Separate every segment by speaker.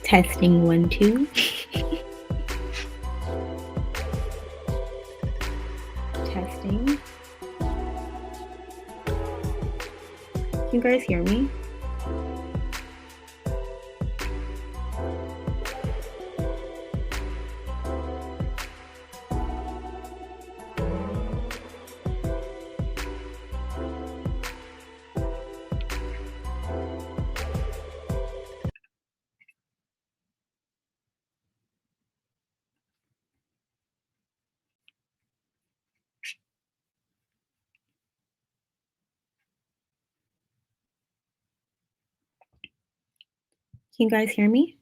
Speaker 1: Testing 1 2. Testing. Can you guys hear me? Can you guys hear me?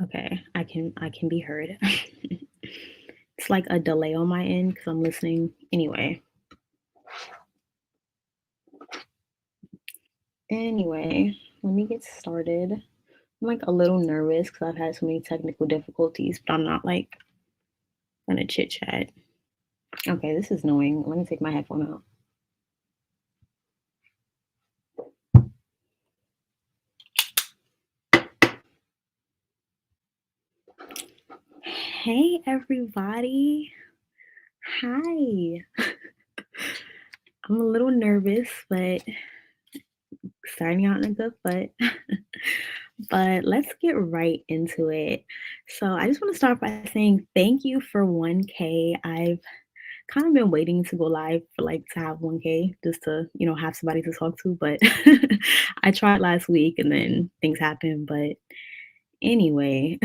Speaker 1: Okay, I can be heard. It's like a delay on my end because I'm listening. Anyway, let me get started. I'm like a little nervous because I've had so many technical difficulties, but I'm not like gonna chit chat. Okay, this is annoying. Let me take my headphone out. Hey everybody. Hi. I'm a little nervous, but starting out in a good foot. But let's get right into it. So I just want to start by saying thank you for 1K. I've kind of been waiting to go live for like to have 1K just to, have somebody to talk to. But I tried last week and then things happened. But anyway,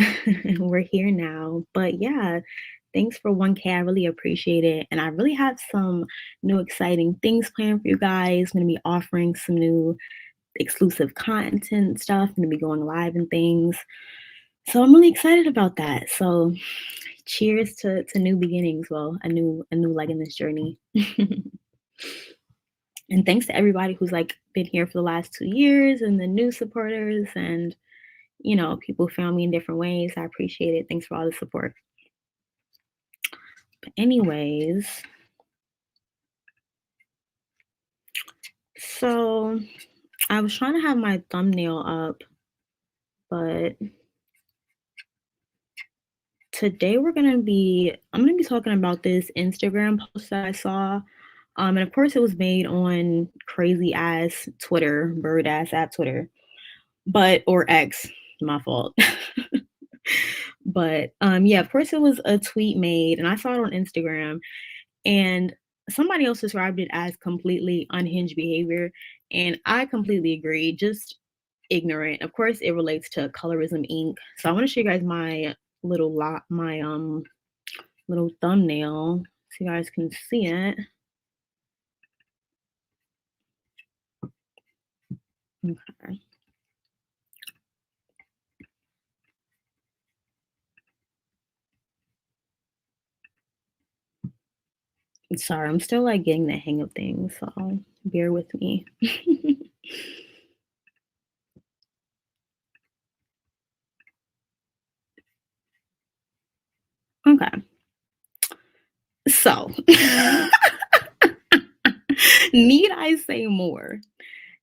Speaker 1: we're here now. But yeah, thanks for 1K. I really appreciate it. And I really have some new exciting things planned for you guys. I'm going to be offering some new exclusive content stuff. I'm going to be going live and things. So I'm really excited about that. So cheers to new beginnings. Well, a new leg in this journey. And thanks to everybody who's like been here for the last 2 years and the new supporters and people found me in different ways. I appreciate it. Thanks for all the support. But anyways, so I was trying to have my thumbnail up, but today I'm gonna be talking about this Instagram post that I saw. And of course it was made on crazy ass Twitter, bird ass app Twitter. Or X, my fault. But yeah, of course it was a tweet made and I saw it on Instagram and somebody else described it as completely unhinged behavior. And I completely agree, just ignorant. Of course it relates to Colorism Inc. So I want to show you guys my little little thumbnail so you guys can see it. Okay. Sorry, I'm still like getting the hang of things, so bear with me. Okay. So, need I say more?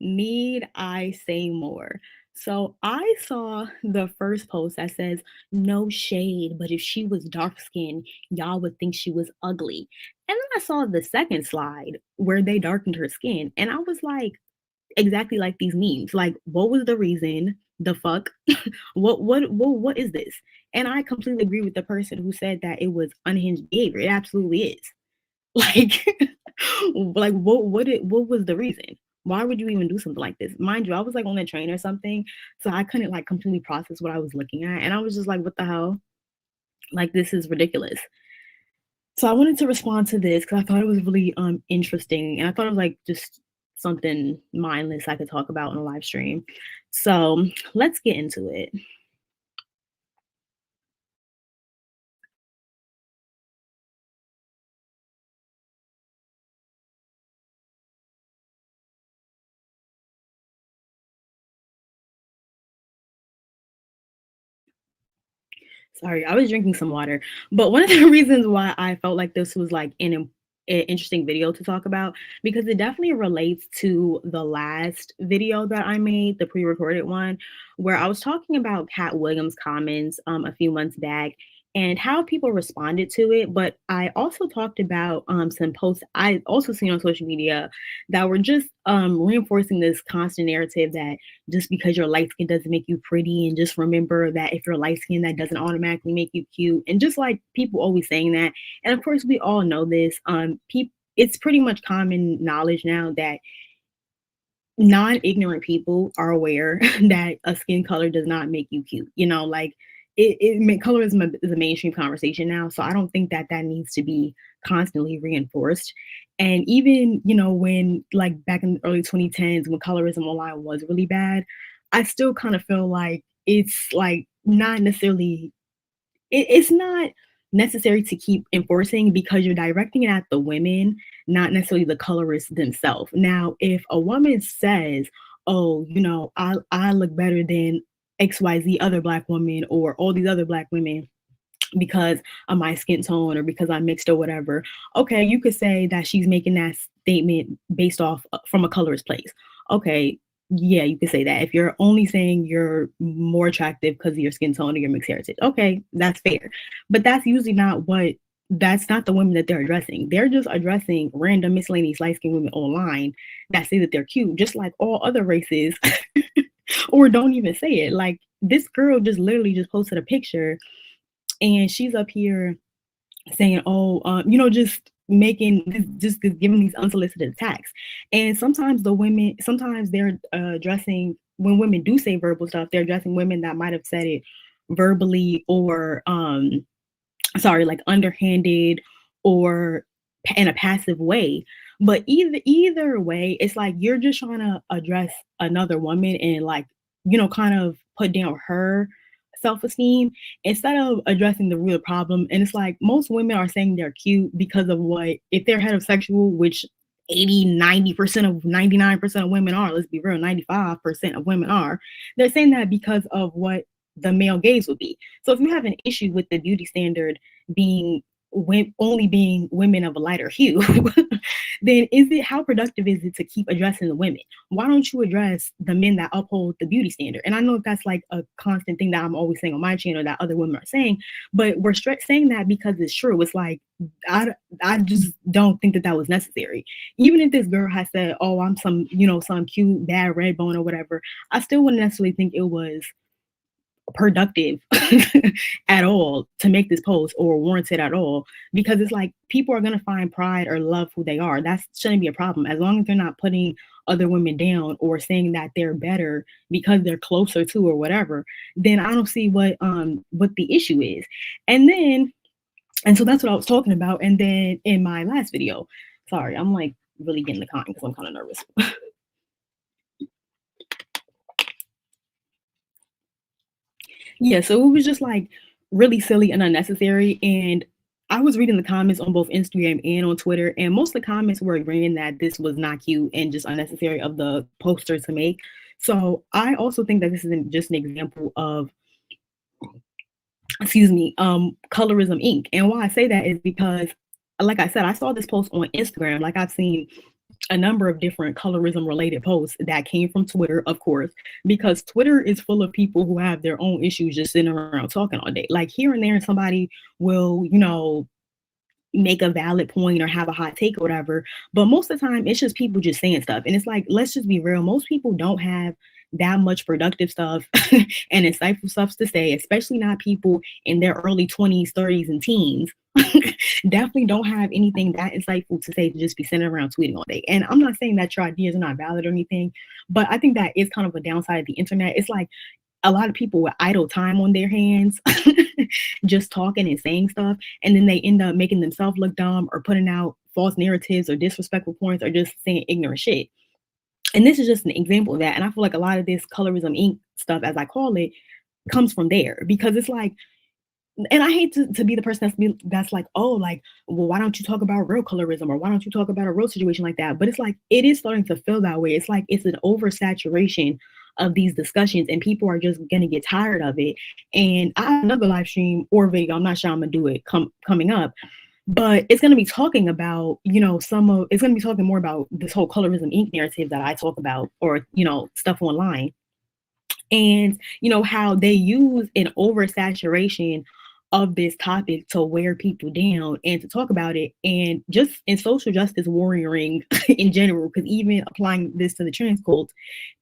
Speaker 1: Need I say more? So I saw the first post that says, no shade, but if she was dark skinned, y'all would think she was ugly. And then I saw the second slide where they darkened her skin. And I was like, exactly like these memes. Like, what was the reason? The fuck? What is this? And I completely agree with the person who said that it was unhinged behavior. It absolutely is. Like, like what was the reason? Why would you even do something like this? Mind you, I was like on a train or something, so I couldn't like completely process what I was looking at, and I was just like, what the hell? Like, this is ridiculous. So I wanted to respond to this because I thought it was really interesting, and I thought it was like just something mindless I could talk about on a live stream. So let's get into it. Sorry, I was drinking some water. But one of the reasons why I felt like this was like an interesting video to talk about, because it definitely relates to the last video that I made, the pre-recorded one, where I was talking about Cat Williams' comments a few months back and how people responded to it. But I also talked about some posts I also seen on social media that were just reinforcing this constant narrative that just because you're light skin doesn't make you pretty. And just remember that if you're light skin, that doesn't automatically make you cute. And just like people always saying that. And of course, we all know this. It's pretty much common knowledge now that non-ignorant people are aware that a skin color does not make you cute. You know, like colorism is a mainstream conversation now. So I don't think that that needs to be constantly reinforced. And even, you know, when like back in the early 2010s, when colorism online was really bad, I still kind of feel like it's like not necessarily it's not necessary to keep enforcing because you're directing it at the women, not necessarily the colorists themselves. Now, if a woman says, "Oh, you know, I look better than XYZ other black women or all these other black women," because of my skin tone or because I'm mixed or whatever. Okay, you could say that she's making that statement based off from a colorist place. Okay, yeah, you could say that. If you're only saying you're more attractive because of your skin tone or your mixed heritage, okay, that's fair. But that's not the women that they're addressing. They're just addressing random miscellaneous light skinned women online that say that they're cute, just like all other races, or don't even say it. Like this girl just literally just posted a picture and she's up here saying, "Oh, you know, just just giving these unsolicited attacks." And sometimes sometimes they're addressing when women do say verbal stuff, they're addressing women that might have said it verbally or sorry, like underhanded or in a passive way. But either way, it's like you're just trying to address another woman and like, you know, kind of put down her self-esteem instead of addressing the real problem. And it's like most women are saying they're cute because of what if they're heterosexual, which 80, 90% of 99% of women are, let's be real, 95% of women are, they're saying that because of what the male gaze would be. So if you have an issue with the beauty standard being only being women of a lighter hue, then how productive is it to keep addressing the women? Why don't you address the men that uphold the beauty standard? And I know that's like a constant thing that I'm always saying on my channel that other women are saying, but we're saying that because it's true. It's like I just don't think that that was necessary. Even if this girl has said, "Oh, I'm some, you know, some cute bad red bone or whatever," I still wouldn't necessarily think it was productive at all to make this post or warranted at all, because it's like people are going to find pride or love who they are. That shouldn't be a problem as long as they're not putting other women down or saying that they're better because they're closer to or whatever. Then I don't see what the issue is. And so that's what I was talking about. And then in my last video, sorry, I'm like really getting the content because I'm kind of nervous. Yeah, so it was just like really silly and unnecessary. And I was reading the comments on both Instagram and on Twitter, and most of the comments were agreeing that this was not cute and just unnecessary of the poster to make. So I also think that this is just an example of, excuse me, colorism Inc. And why I say that is because, like I said, I saw this post on Instagram. Like I've seen a number of different colorism related posts that came from Twitter, of course, because Twitter is full of people who have their own issues just sitting around talking all day. Like here and there, somebody will, you know, make a valid point or have a hot take or whatever. But most of the time, it's just people just saying stuff. And it's like, let's just be real. Most people don't have that much productive stuff and insightful stuff to say, especially not people in their early 20s, 30s, and teens. Definitely don't have anything that insightful to say to just be sitting around tweeting all day. And I'm not saying that your ideas are not valid or anything, but I think that is kind of a downside of the internet. It's like a lot of people with idle time on their hands just talking and saying stuff, and then they end up making themselves look dumb or putting out false narratives or disrespectful points or just saying ignorant shit. And this is just an example of that. And I feel like a lot of this colorism Inc. stuff, as I call it, comes from there, because it's like, and I hate to be the person that's like, oh, like, well, why don't you talk about real colorism, or why don't you talk about a real situation like that? But it's like it is starting to feel that way. It's like it's an oversaturation of these discussions, and people are just gonna get tired of it. And I have another live stream or video, I'm not sure I'm gonna do it coming up, but it's going to be talking about, it's going to be talking more about this whole colorism ink narrative that I talk about, or stuff online, and how they use an oversaturation of this topic to wear people down and to talk about it, and just in social justice warrioring in general, because even applying this to the trans cult,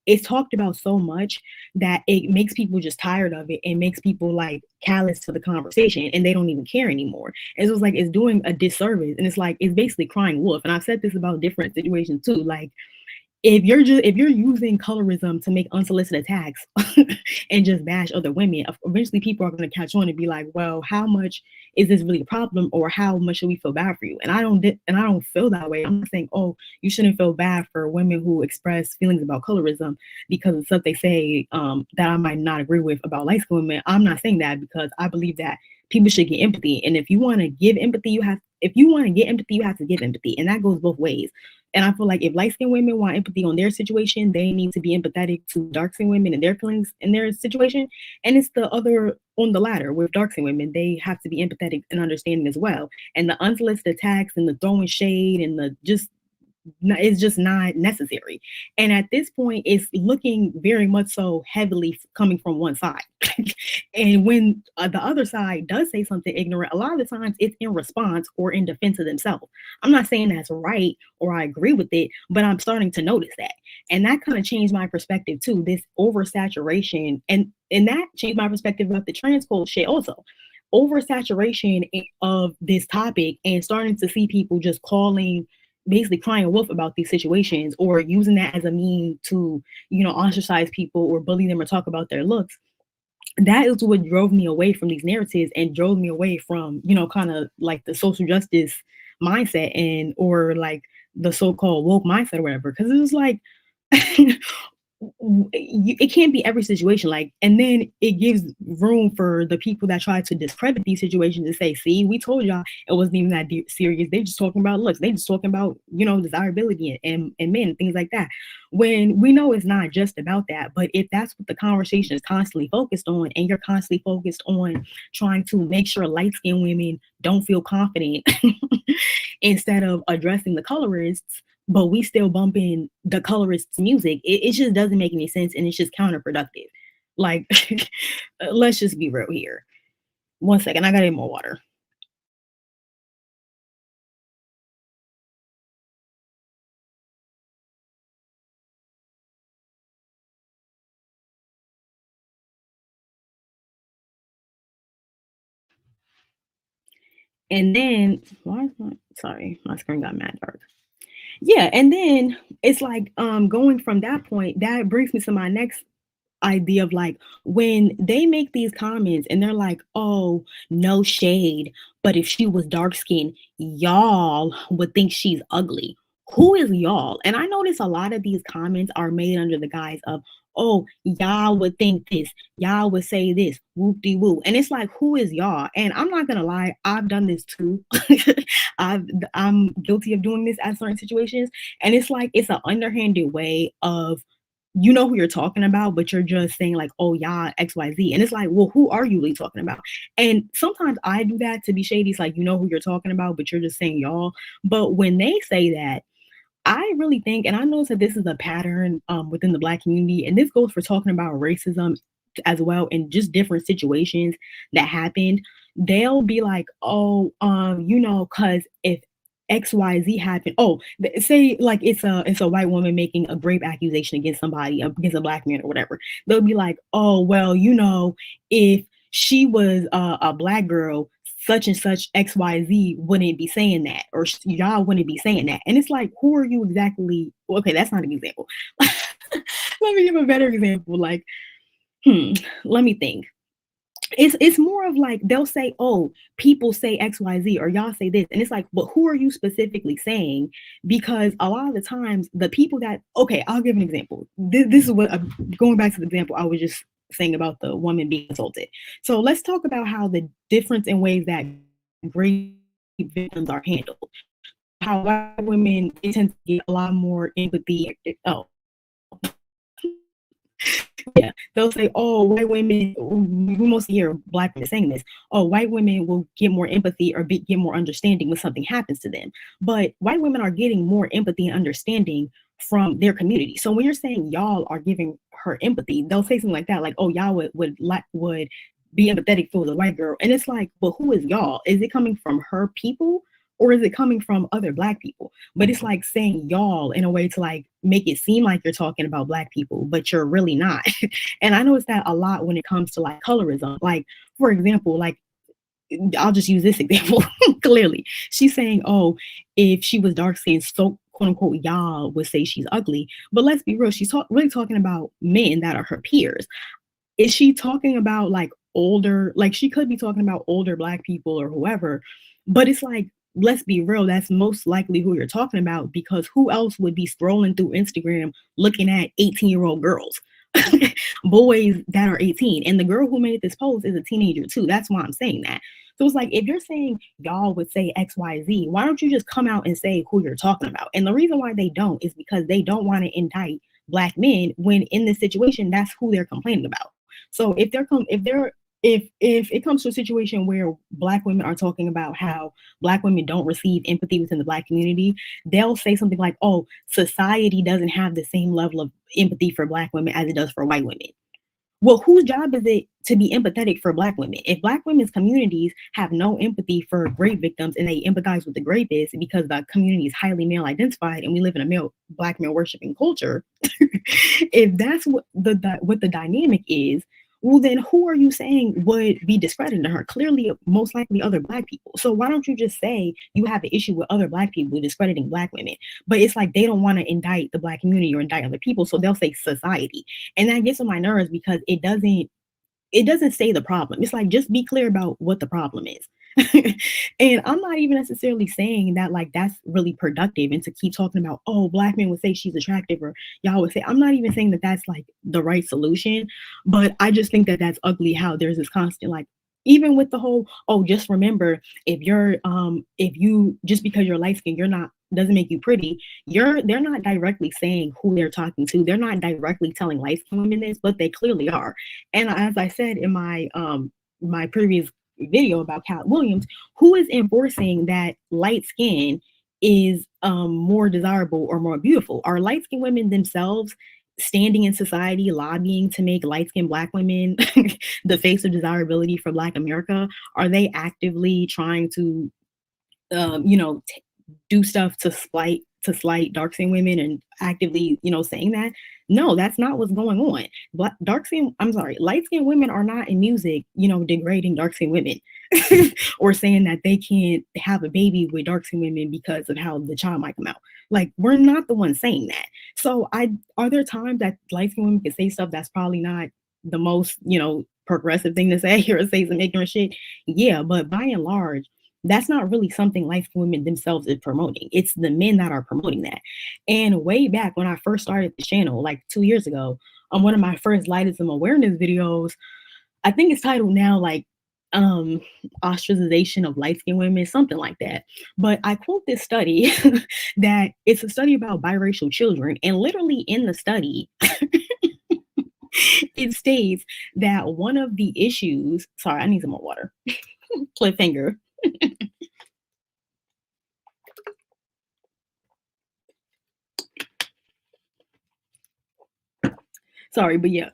Speaker 1: it's talked about so much that it makes people just tired of it and makes people like callous to the conversation, and they don't even care anymore. And so it's like it's doing a disservice, and it's like it's basically crying wolf. And I've said this about different situations too. Like if you're using colorism to make unsolicited attacks and just bash other women, eventually people are going to catch on and be like, well, how much is this really a problem, or how much should we feel bad for you? And I don't feel that way. I'm not saying, oh, you shouldn't feel bad for women who express feelings about colorism because of stuff they say that I might not agree with about light skinned women. I'm not saying that, because I believe that people should get empathy, and if you want to give empathy, you have to give empathy, and that goes both ways. And I feel like if light-skinned women want empathy on their situation, they need to be empathetic to dark-skinned women and their feelings in their situation. And it's the other on the ladder with dark-skinned women. They have to be empathetic and understanding as well. And the unsolicited attacks and the throwing shade and the just it's just not necessary. And at this point, it's looking very much so heavily coming from one side. And when the other side does say something ignorant, a lot of the times it's in response or in defense of themselves. I'm not saying that's right or I agree with it, but I'm starting to notice that. And that kind of changed my perspective too, this oversaturation. And that changed my perspective about the trans code shit also. Oversaturation of this topic, and starting to see people just basically crying wolf about these situations, or using that as a mean to, ostracize people or bully them or talk about their looks. That is what drove me away from these narratives, and drove me away from, kind of like the social justice mindset, and or like the so-called woke mindset or whatever. Because it was like it can't be every situation, like, and then it gives room for the people that try to discredit these situations to say, see, we told y'all it wasn't even that serious, they just talking about looks, they just talking about desirability and men and things like that, when we know it's not just about that. But if that's what the conversation is constantly focused on, and you're constantly focused on trying to make sure light-skinned women don't feel confident instead of addressing the colorists, but we still bump in the colorists' music, it just doesn't make any sense, and it's just counterproductive. Like, let's just be real here. One second, I gotta get more water. And then, why is my screen got mad dark. Yeah, and then it's like going from that point, that brings me to my next idea of like, when they make these comments and they're like, oh, no shade, but if she was dark skinned, y'all would think she's ugly. Who is y'all? And I notice a lot of these comments are made under the guise of, oh, y'all would think this, y'all would say this, whoop de woo. And it's like, who is y'all? And I'm not gonna lie, I've done this too. I'm guilty of doing this at certain situations. And it's like, it's an underhanded way of, you know who you're talking about, but you're just saying like, oh, yeah, XYZ. And it's like, well, who are you really talking about? And sometimes I do that to be shady. It's like, you know who you're talking about, but you're just saying y'all. But when they say that, I really think, and I know that this is a pattern within the Black community, and this goes for talking about racism as well, in just different situations that happened. They'll be like, oh, because if XYZ happened, oh, say like it's a white woman making a rape accusation against somebody, against a Black man or whatever. They'll be like, oh, well, if she was a Black girl, such and such XYZ wouldn't be saying that, or y'all wouldn't be saying that. And it's like, who are you exactly? Okay, that's not an example. Let me give a better example. Like, let me think. It's more of like, they'll say, oh, people say XYZ, or y'all say this, and it's like, but who are you specifically saying? Because a lot of the times the people that, okay, I'll give an example. This is what going back to the example I was just saying about the woman being assaulted. So let's talk about how the difference in ways that great victims are handled, how white women tend to get a lot more empathy. Oh, Yeah, they'll say, "Oh, white women." We mostly hear black women saying this. "Oh, white women will get more empathy or get more understanding when something happens to them." But white women are getting more empathy and understanding from their community. So when you're saying y'all are giving her empathy, they'll say something like that, like, "Oh, y'all would be empathetic for the white girl," and it's like, "Well, who is y'all? Is it coming from her people?" Or is it coming from other black people? But it's like saying y'all in a way to like make it seem like you're talking about black people, but you're really not. And I notice that a lot when it comes to like colorism. Like, for example, like I'll just use this example clearly. She's saying, "Oh, if she was dark skinned, so quote unquote, y'all would say she's ugly." But let's be real, she's really talking about men that are her peers. Is she talking about like older, like she could be talking about older black people or whoever, but it's like, let's be real, that's most likely who you're talking about, because who else would be scrolling through Instagram looking at 18-year-old girls? Boys that are 18, and the girl who made this post is a teenager too. That's why I'm saying that. So it's like, if you're saying y'all would say XYZ, why don't you just come out and say who you're talking about? And the reason why they don't is because they don't want to indict black men, when in this situation that's who they're complaining about. So if it comes to a situation where black women are talking about how black women don't receive empathy within the black community, they'll say something like, "Oh, society doesn't have the same level of empathy for black women as it does for white women." Well, whose job is it to be empathetic for black women? If black women's communities have no empathy for rape victims and they empathize with the rapists because the community is highly male identified and we live in a black male worshiping culture, if that's what the dynamic is, well, then who are you saying would be discrediting her? Clearly, most likely other black people. So why don't you just say you have an issue with other black people discrediting black women? But it's like they don't want to indict the black community or indict other people, so they'll say society, and that gets on my nerves because it doesn't say the problem. It's like, just be clear about what the problem is. And I'm not even necessarily saying that like that's really productive and to keep talking about, "Oh, black men would say she's attractive," or y'all would say. I'm not even saying that that's like the right solution, but I just think that that's ugly how there's this constant like, even with the whole, "Oh, just remember, if you just because you're light skinned, you're not doesn't make you pretty." They're not directly saying who they're talking to. They're not directly telling light skinned women this, but they clearly are. And as I said in my previous video about Cat Williams, who is enforcing that light skin is more desirable or more beautiful? Are light skinned women themselves standing in society lobbying to make light skinned black women the face of desirability for Black America? Are they actively trying to do stuff to slight dark skinned women and actively, saying that? No, that's not what's going on. Light skinned women are not in music, degrading dark skinned women or saying that they can't have a baby with dark skinned women because of how the child might come out. Like, we're not the ones saying that. So are there times that light skinned women can say stuff that's probably not the most, progressive thing to say or say some ignorant shit? Yeah, but by and large, that's not really something light skinned women themselves is promoting. It's the men that are promoting that. And way back when I first started the channel, like 2 years ago, on one of my first lightism awareness videos, I think it's titled now like um ostracization of light skinned women, something like that. But I quote this study that it's a study about biracial children, and literally in the study, it states that one of the issues, sorry, I need some more water. Cliffhanger. Sorry, but yeah,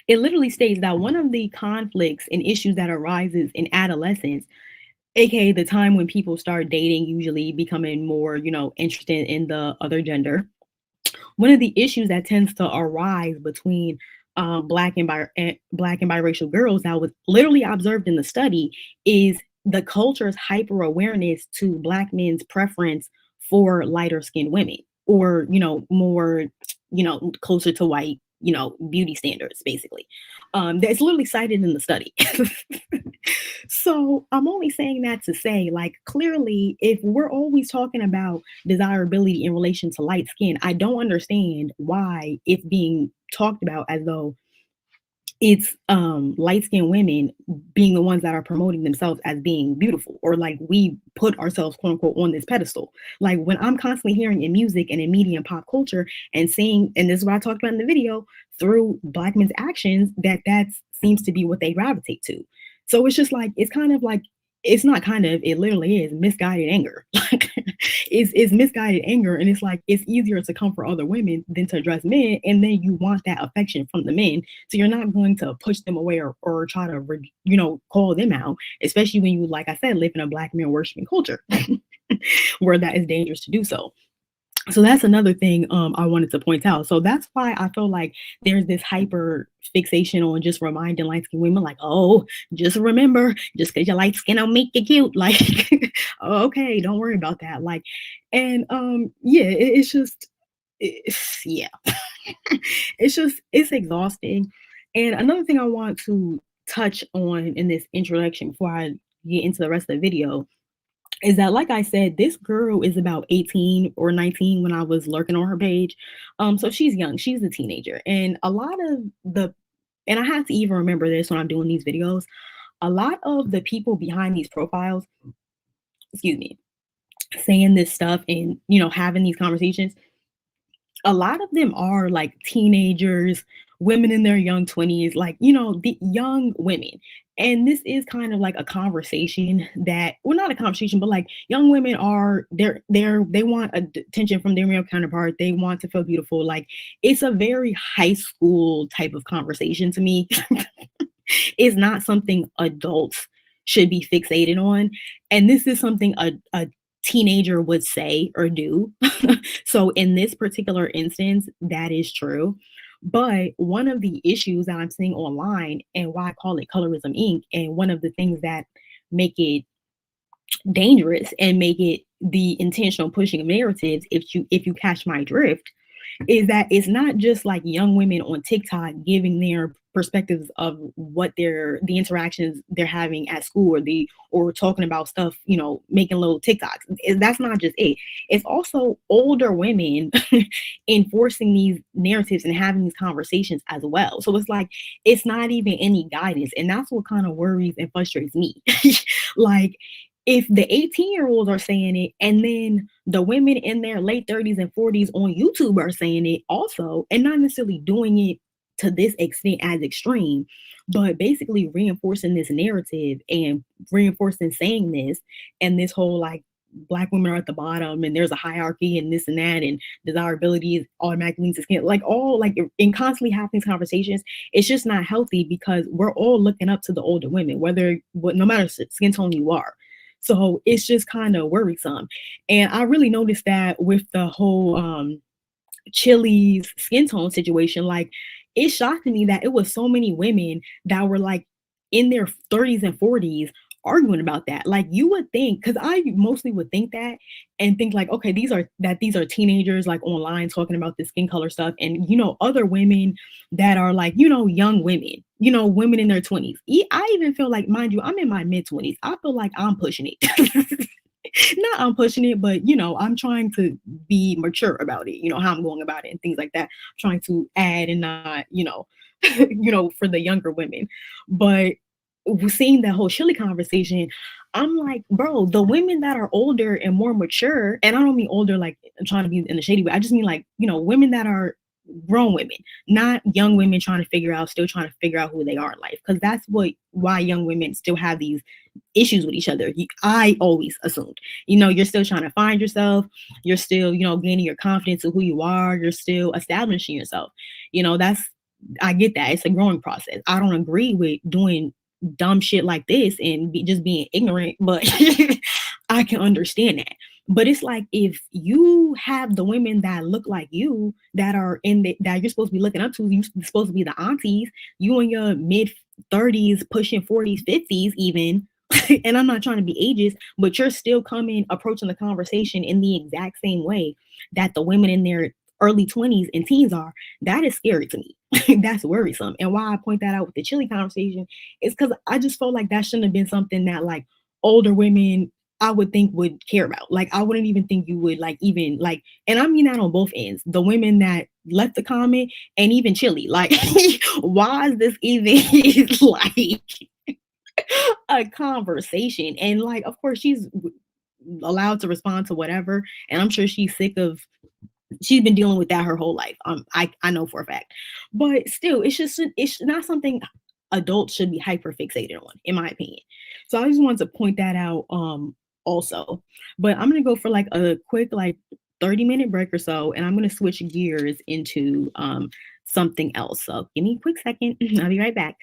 Speaker 1: it literally states that one of the conflicts and issues that arises in adolescence, aka the time when people start dating, usually becoming more, interested in the other gender. One of the issues that tends to arise between black and biracial girls that was literally observed in the study is the culture's hyper awareness to black men's preference for lighter skinned women, or more, closer to white, beauty standards, basically. That's literally cited in the study. So I'm only saying that to say, like, clearly, if we're always talking about desirability in relation to light skin, I don't understand why it's being talked about as though it's light skinned women being the ones that are promoting themselves as being beautiful, or like we put ourselves quote unquote on this pedestal. Like when I'm constantly hearing in music and in media and pop culture and seeing, and this is what I talked about in the video, through black men's actions, that seems to be what they gravitate to. So it's just like, it's kind of like, it's not kind of, it literally is misguided anger. Like it's misguided anger. And it's like, it's easier to come for other women than to address men. And then you want that affection from the men. So you're not going to push them away, or try to, call them out, especially when you, like I said, live in a black man worshiping culture where that is dangerous to do so. So that's another thing I wanted to point out. So that's why I feel like there's this hyper fixation on just reminding light skinned women, like, oh, just remember, just because you're light skin don't make you cute. Like, oh, okay, don't worry about that. Like, and yeah, it's just, yeah, it's exhausting. And another thing I want to touch on in this introduction before I get into the rest of the video is that, like I said, this girl is about 18 or 19 when I was lurking on her page. So she's young, she's a teenager. And a lot of and I have to even remember this when I'm doing these videos, a lot of the people behind these profiles, excuse me, saying this stuff and, having these conversations, a lot of them are like teenagers, women in their young 20s, like, the young women. And this is kind of like a conversation that, well, not a conversation, but like young women are, they want attention from their male counterpart. They want to feel beautiful. Like it's a very high school type of conversation to me. It's not something adults should be fixated on. And this is something a teenager would say or do. So in this particular instance, that is true. But one of the issues that I'm seeing online, and why I call it colorism Inc., and one of the things that make it dangerous and make it the intentional pushing of narratives, if you catch my drift, is that it's not just like young women on TikTok giving their perspectives of what the interactions they're having at school, or talking about stuff, making little TikToks. That's not just it. It's also older women enforcing these narratives and having these conversations as well. So it's like, it's not even any guidance. And that's what kind of worries and frustrates me. Like, if the 18-year-olds are saying it, and then the women in their late 30s and 40s on YouTube are saying it also, and not necessarily doing it to this extent as extreme, but basically reinforcing this narrative and reinforcing saying this, and this whole like black women are at the bottom and there's a hierarchy and this and that, and desirability is automatically leads to skin, like all like in constantly having these conversations. It's just not healthy because we're all looking up to the older women, no matter skin tone you are. So it's just kind of worrisome. And I really noticed that with the whole Chili's skin tone situation. Like, it shocked me that it was so many women that were like in their 30s and 40s arguing about that. Like, you would think, because I mostly would think that and think like, okay, these are teenagers like online talking about the skin color stuff, and other women that are like, young women, women in their 20s. I even feel like, mind you, I'm in my mid 20s. I feel like I'm pushing it. Not I'm pushing it, but I'm trying to be mature about it, how I'm going about it and things like that. I'm trying to add and not, for the younger women. But seeing that whole Chili conversation, I'm like, bro, the women that are older and more mature, and I don't mean older like I'm trying to be in the shady way. I just mean like, women that are grown women, not young women still trying to figure out who they are in life. Because that's why young women still have these issues with each other. I always assumed, you're still trying to find yourself. You're still, gaining your confidence of who you are. You're still establishing yourself. I get that. It's a growing process. I don't agree with doing dumb shit like this and just being ignorant, but I can understand that. But it's like, if you have the women that look like you, that are that you're supposed to be looking up to, you're supposed to be the aunties, you in your mid 30s, pushing 40s, 50s even, and I'm not trying to be ageist, but you're still approaching the conversation in the exact same way that the women in their early 20s and teens are. That is scary to me. That's worrisome. And why I point that out with the Chili conversation is because I just felt like that shouldn't have been something that like older women, I would think, would care about. Like, I wouldn't even think you would like even like, and I mean that on both ends, the women that left the comment and even Chili. Like, why is this even like a conversation. And like, of course, she's allowed to respond to whatever. And I'm sure she's sick of she's been dealing with that her whole life. I know for a fact. But still, it's not something adults should be hyper fixated on, in my opinion. So I just wanted to point that out also. But I'm gonna go for like a quick like 30-minute break or so, and I'm gonna switch gears into something else. So give me a quick second. I'll be right back.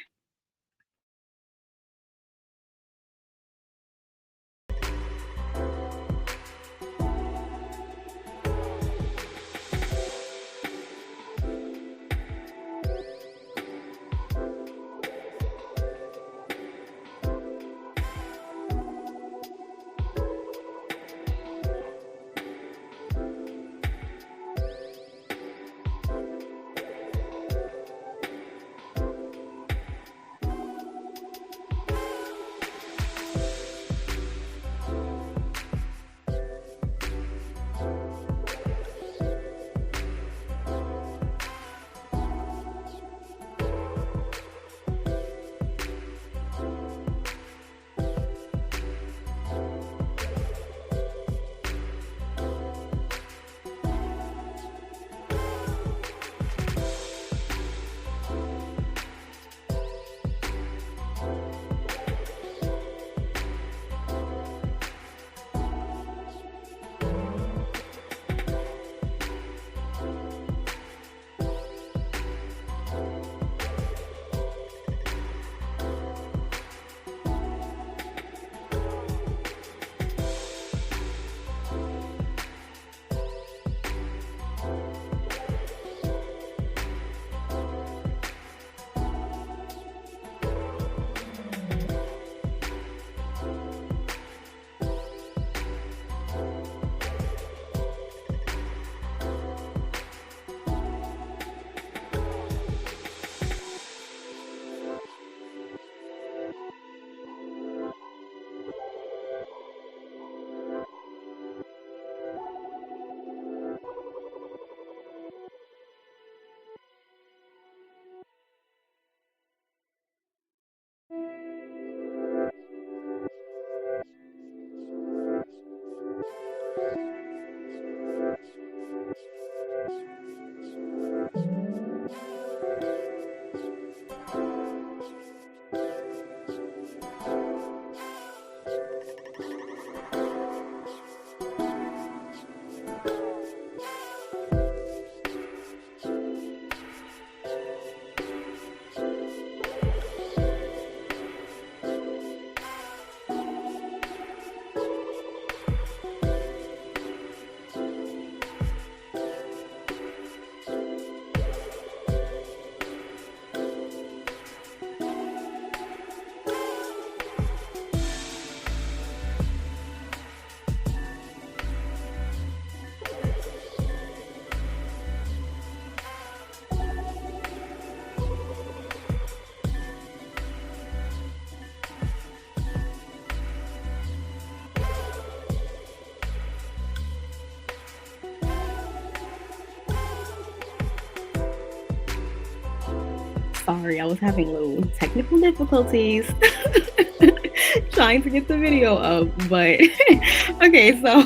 Speaker 1: Sorry, I was having little technical difficulties trying to get the video up, but okay, so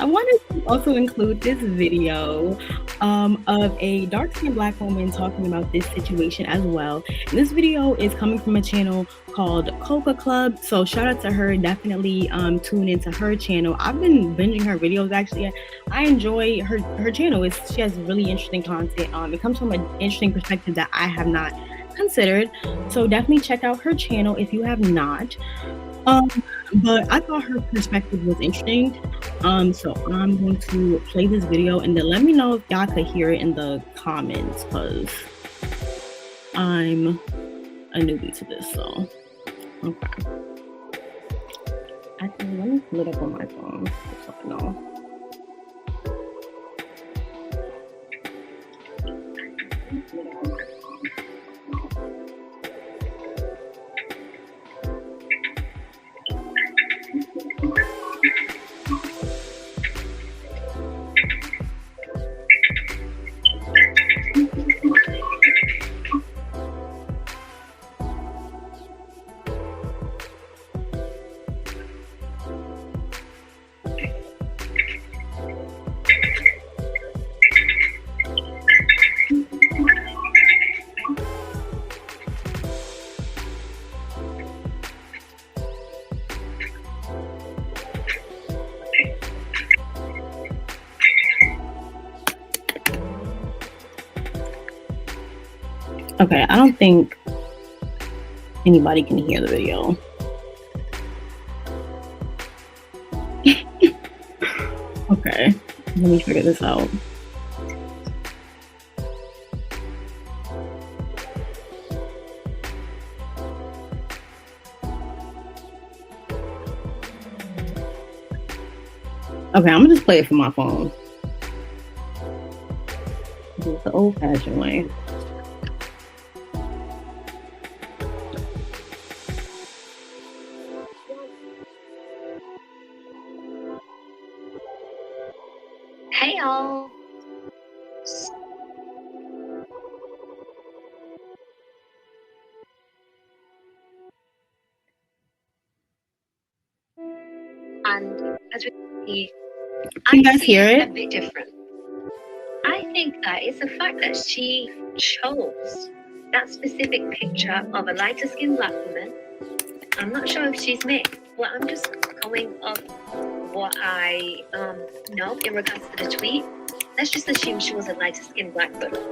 Speaker 1: I wanted to also include this video of a dark-skinned Black woman talking about this situation as well. And this video is coming from a channel called Coca Club, so shout out to her. Definitely tune into her channel. I've been binging her videos actually. I enjoy her channel. She has really interesting content. It comes from an interesting perspective that I have not considered. So definitely check out her channel if you have not. But I thought her perspective was interesting. So I'm going to play this video and then let me know if y'all could hear it in the comments because I'm a newbie to this. So okay. Actually, let me pull it up on my phone so I know. Okay, I don't think anybody can hear the video. Okay, let me figure this out. Okay, I'm gonna just play it from my phone. This is the old-fashioned way.
Speaker 2: Hey y'all. And as we see,
Speaker 1: Can you guys
Speaker 2: see
Speaker 1: hear
Speaker 2: it
Speaker 1: it?
Speaker 2: a bit different. I think that it's the fact that she chose that specific picture of a lighter skinned black woman. I'm not sure if she's mixed, but I'm just going off what I know in regards to the tweet. Let's just assume she was a lighter skinned black woman.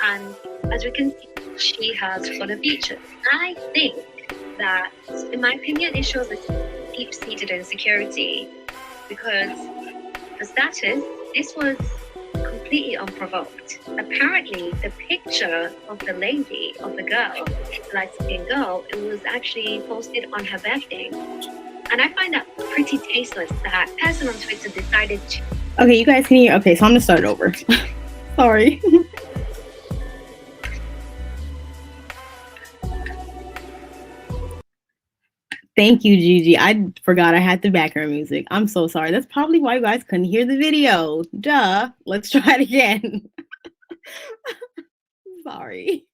Speaker 2: And as we can see, she has fuller features. I think that, in my opinion, it shows a deep-seated insecurity because the status, this was completely unprovoked. Apparently, the picture of the lady, of the girl, the light-skinned girl, it was actually posted on her birthday. And I find that pretty tasteless that a person on Twitter decided to...
Speaker 1: Okay, you guys can hear. Okay, so I'm gonna start it over. Sorry. Thank you, Gigi. I forgot I had the background music. I'm so sorry. That's probably why you guys couldn't hear the video. Duh. Let's try it again. Sorry.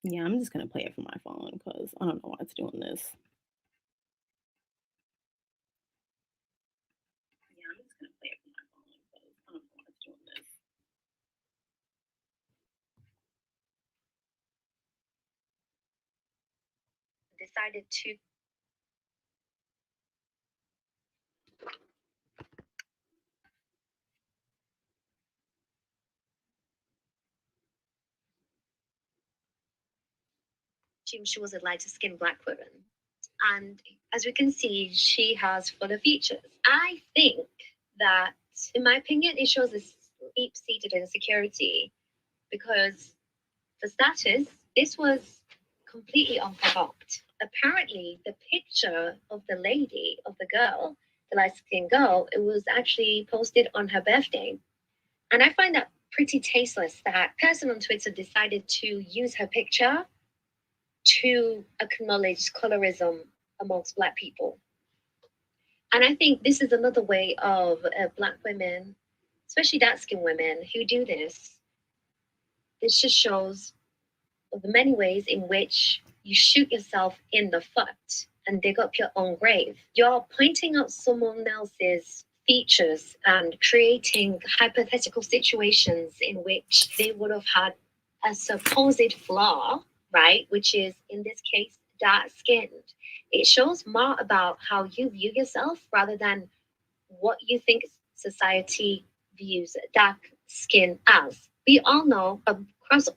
Speaker 1: Yeah, I'm just gonna play it from my phone because I don't know why it's doing this. Yeah, I'm just gonna play it from my phone because I don't know why it's doing this.
Speaker 2: Decided to... She was a lighter skinned black woman. And as we can see, she has fuller features. I think that, in my opinion, it shows a deep seated insecurity because the status, this was completely unprovoked. Apparently, the picture of the lady, of the girl, the light skinned girl, it was actually posted on her birthday. And I find that pretty tasteless that a person on Twitter decided to use her picture to acknowledge colorism amongst Black people. And I think this is another way of Black women, especially dark-skinned women, who do this. This just shows the many ways in which you shoot yourself in the foot and dig up your own grave. You're pointing out someone else's features and creating hypothetical situations in which they would have had a supposed flaw, right? Which is, in this case, dark skinned. It shows more about how you view yourself rather than what you think society views dark skin as. We all know across...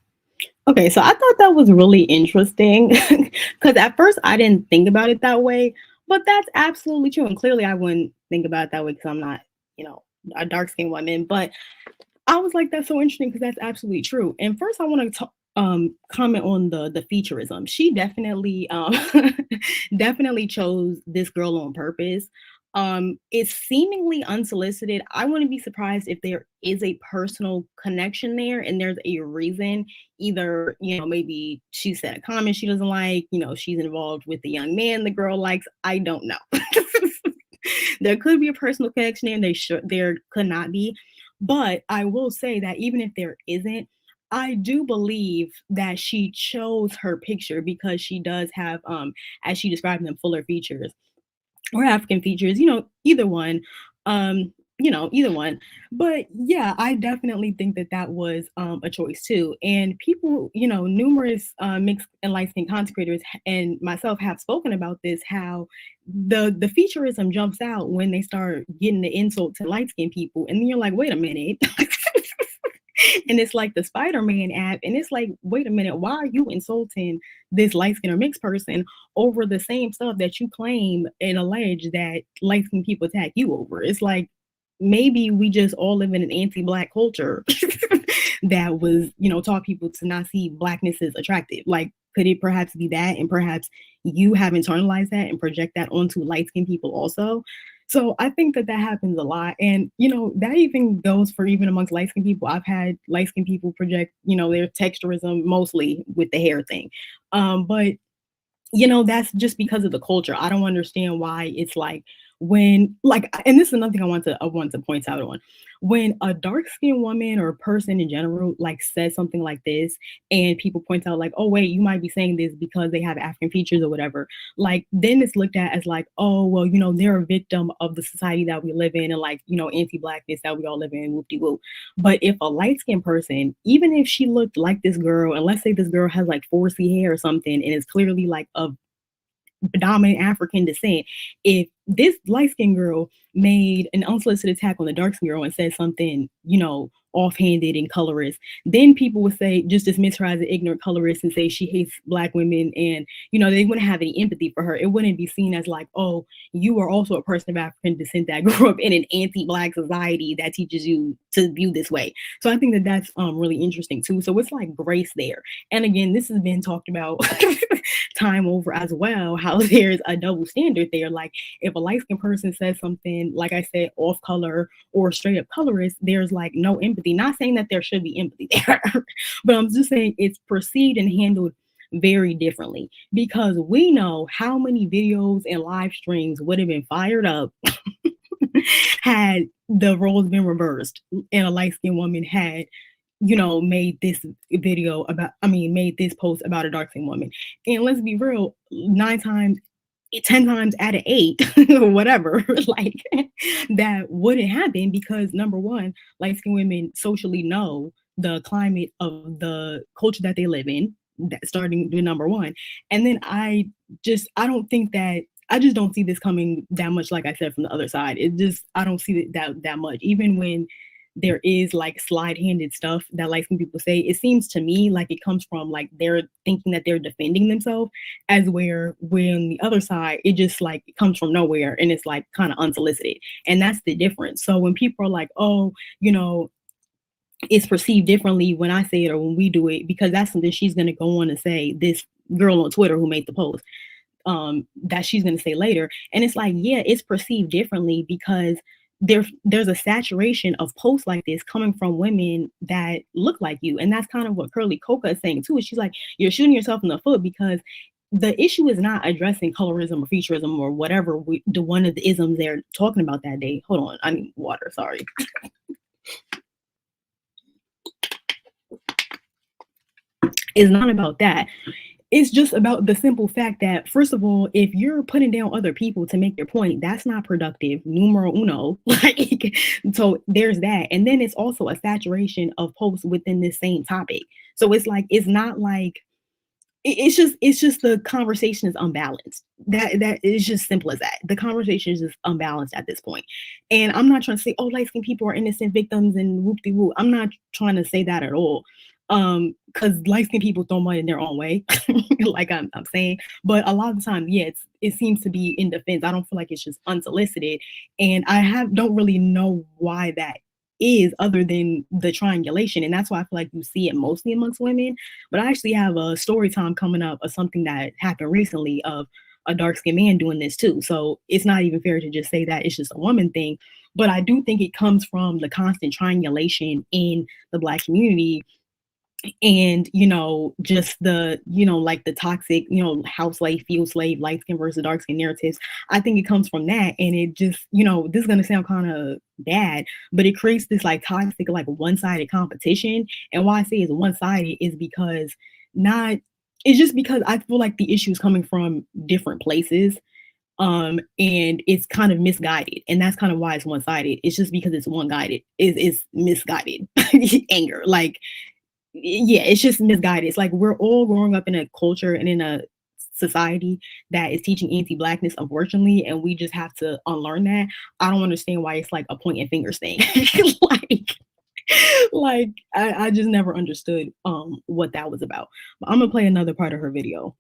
Speaker 1: Okay, so I thought that was really interesting because at first I didn't think about it that way, but that's absolutely true. And clearly I wouldn't think about it that way because I'm not, a dark skinned woman. But I was like, that's so interesting because that's absolutely true. And first, I want to comment on the featureism. She definitely definitely chose this girl on purpose. It's seemingly unsolicited. I wouldn't be surprised if there is a personal connection there and there's a reason. Either, maybe she said a comment she doesn't like, she's involved with the young man the girl likes. I don't know. There could be a personal connection there. There could not be. But I will say that even if there isn't, I do believe that she chose her picture because she does have, as she described them, fuller features or African features, either one. Either one. But yeah, I definitely think that that was a choice too. And people, numerous mixed and light skin content creators and myself have spoken about this. How the featureism jumps out when they start getting the insult to light skinned people, and then you're like, wait a minute. And it's like the Spider-Man app, and it's like, wait a minute, why are you insulting this light skin or mixed person over the same stuff that you claim and allege that light skinned people attack you over? It's like maybe we just all live in an anti-black culture that was, taught people to not see blackness as attractive. Like, could it perhaps be that? And perhaps you have internalized that and project that onto light skinned people also. So I think that that happens a lot. And, that even goes for even amongst light skinned people. I've had light skinned people project, their texturism mostly with the hair thing. But that's just because of the culture. I don't understand why it's like when and this is another thing I want to point out on. When a dark skinned woman or person in general like says something like this and people point out like, oh wait, you might be saying this because they have African features or whatever, like then it's looked at as like, oh well, they're a victim of the society that we live in and like, anti-blackness that we all live in, whoop de whoop. But if a light skinned person, even if she looked like this girl, and let's say this girl has like 4C hair or something and is clearly like of dominant African descent, if this light skinned girl made an unsolicited attack on the dark skinned girl and said something, offhanded and colorist, then people would say, just dismiss her as an ignorant colorist and say she hates black women. And, they wouldn't have any empathy for her. It wouldn't be seen as like, oh, you are also a person of African descent that grew up in an anti-black society that teaches you to view this way. So I think that that's really interesting too. So it's like grace there. And again, this has been talked about time over as well, how there's a double standard there. Like if a light skinned person says something, like I said, off color or straight up colorist, there's like no empathy. Not saying that there should be empathy there, but I'm just saying it's perceived and handled very differently because we know how many videos and live streams would have been fired up had the roles been reversed and a light skinned woman had made this made this post about a dark skinned woman. And let's be real, 9 times, 10 times out of 8, or whatever, like that wouldn't happen because number one, light skinned women socially know the climate of the culture that they live in, that starting with number one. And then I don't think that I just don't see this coming that much, like I said, from the other side. I don't see it that much. Even when there is like slide-handed stuff that light skinned people say, it seems to me like it comes from like they're thinking that they're defending themselves, as where when the other side, it just like it comes from nowhere and it's like kind of unsolicited. And that's the difference. So when people are like, oh, it's perceived differently when I say it or when we do it, because that's something she's going to go on and say, this girl on Twitter who made the post, that she's going to say later. And it's like, yeah, it's perceived differently because there's a saturation of posts like this coming from women that look like you. And that's kind of what Curly Coca is saying too. She's like, you're shooting yourself in the foot because the issue is not addressing colorism or featureism or whatever the one of the isms they're talking about that day. Hold on, I need water, sorry. It's not about that. It's just about the simple fact that, first of all, if you're putting down other people to make your point, that's not productive. Numero uno. Like, so there's that. And then it's also a saturation of posts within this same topic. So it's like, it's not like, it's just the conversation is unbalanced. That is just simple as that. The conversation is just unbalanced at this point. And I'm not trying to say, oh, light skinned people are innocent victims and whoop de whoop. I'm not trying to say that at all. Because light skinned people throw money in their own way, like I'm saying. But a lot of the time, yeah, it seems to be in defense. I don't feel like it's just unsolicited, and don't really know why that is, other than the triangulation. And that's why I feel like you see it mostly amongst women. But I actually have a story time coming up of something that happened recently of a dark skinned man doing this too. So it's not even fair to just say that it's just a woman thing. But I do think it comes from the constant triangulation in the Black community and just the like the toxic house slave field slave light skin versus dark skin narratives. I think it comes from that, and it just this is going to sound kind of bad, but it creates this like toxic like one-sided competition. And why I say it's one-sided is because not it's just because I feel like the issue is coming from different places, and it's kind of misguided, and that's kind of why it's one-sided. It's just because it's one-guided is misguided anger, like yeah, it's just misguided. It's like we're all growing up in a culture and in a society that is teaching anti-blackness, unfortunately, and we just have to unlearn that. I don't understand why it's like a pointing fingers thing. like I just never understood what that was about. But I'm gonna play another part of her video.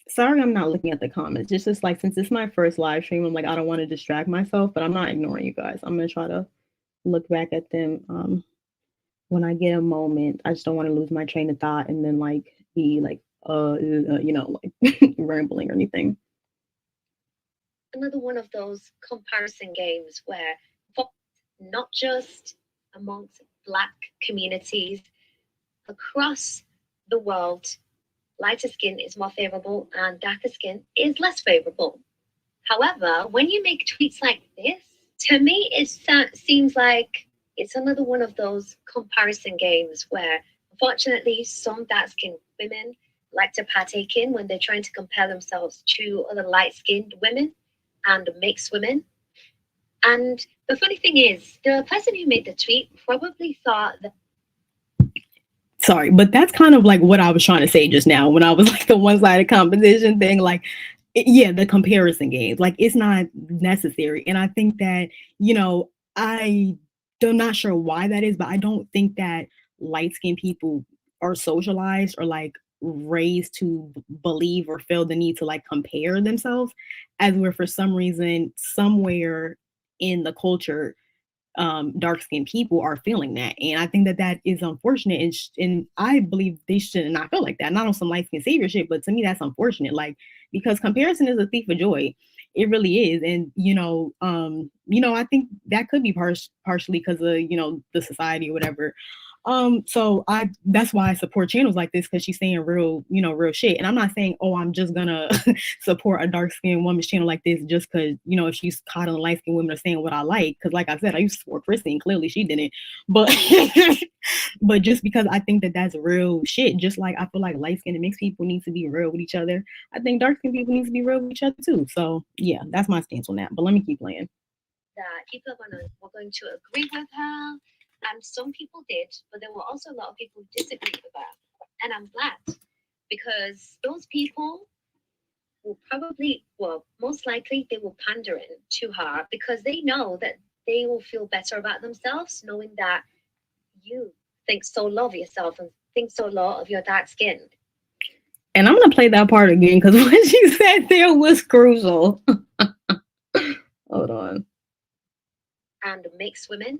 Speaker 1: Sorry, I'm not looking at the comments. Just like since it's my first live stream, I'm like I don't want to distract myself, but I'm not ignoring you guys. I'm gonna try to look back at them when I get a moment. I just don't want to lose my train of thought and then like be like like rambling or anything.
Speaker 2: Another one of those comparison games where not just amongst Black communities across the world, lighter skin is more favorable and darker skin is less favorable. However, when you make tweets like this, to me, it seems like it's another one of those comparison games where, unfortunately, some dark skinned women like to partake in when they're trying to compare themselves to other light skinned women and mixed women. And the funny thing is, the person who made the tweet probably thought that.
Speaker 1: Sorry, but that's kind of like what I was trying to say just now when I was like the one-sided competition thing. Like, yeah, the comparison games, like it's not necessary. And I think that I'm not sure why that is, but I don't think that light-skinned people are socialized or like raised to believe or feel the need to like compare themselves, as where for some reason somewhere in the culture dark skinned people are feeling that. And I think that that is unfortunate. And I believe they should not feel like that. Not on some light skin savior shit, but to me, that's unfortunate. Like, because comparison is a thief of joy. It really is. And, I think that could be partially because of, the society or whatever. So that's why I support channels like this, because she's saying real shit. And I'm not saying, oh, I'm just gonna support a dark skinned woman's channel like this just because, if she's caught on light skinned women are saying what I like. Cause like I said, I used to support Chrissy and clearly she didn't. But but just because I think that that's real shit, just like I feel like light skinned and mixed people need to be real with each other. I think dark skinned people need to be real with each other too. So yeah, that's my stance on that. But let me keep playing.
Speaker 2: That people were going to agree with her, and some people did, but there were also a lot of people who disagreed with her. And I'm glad, because those people will probably, well, most likely they will pandering to her because they know that they will feel better about themselves knowing that you think so low of yourself and think so low of your dark skin.
Speaker 1: And I'm gonna play that part again because what she said there was crucial. Hold on.
Speaker 2: And mixed women.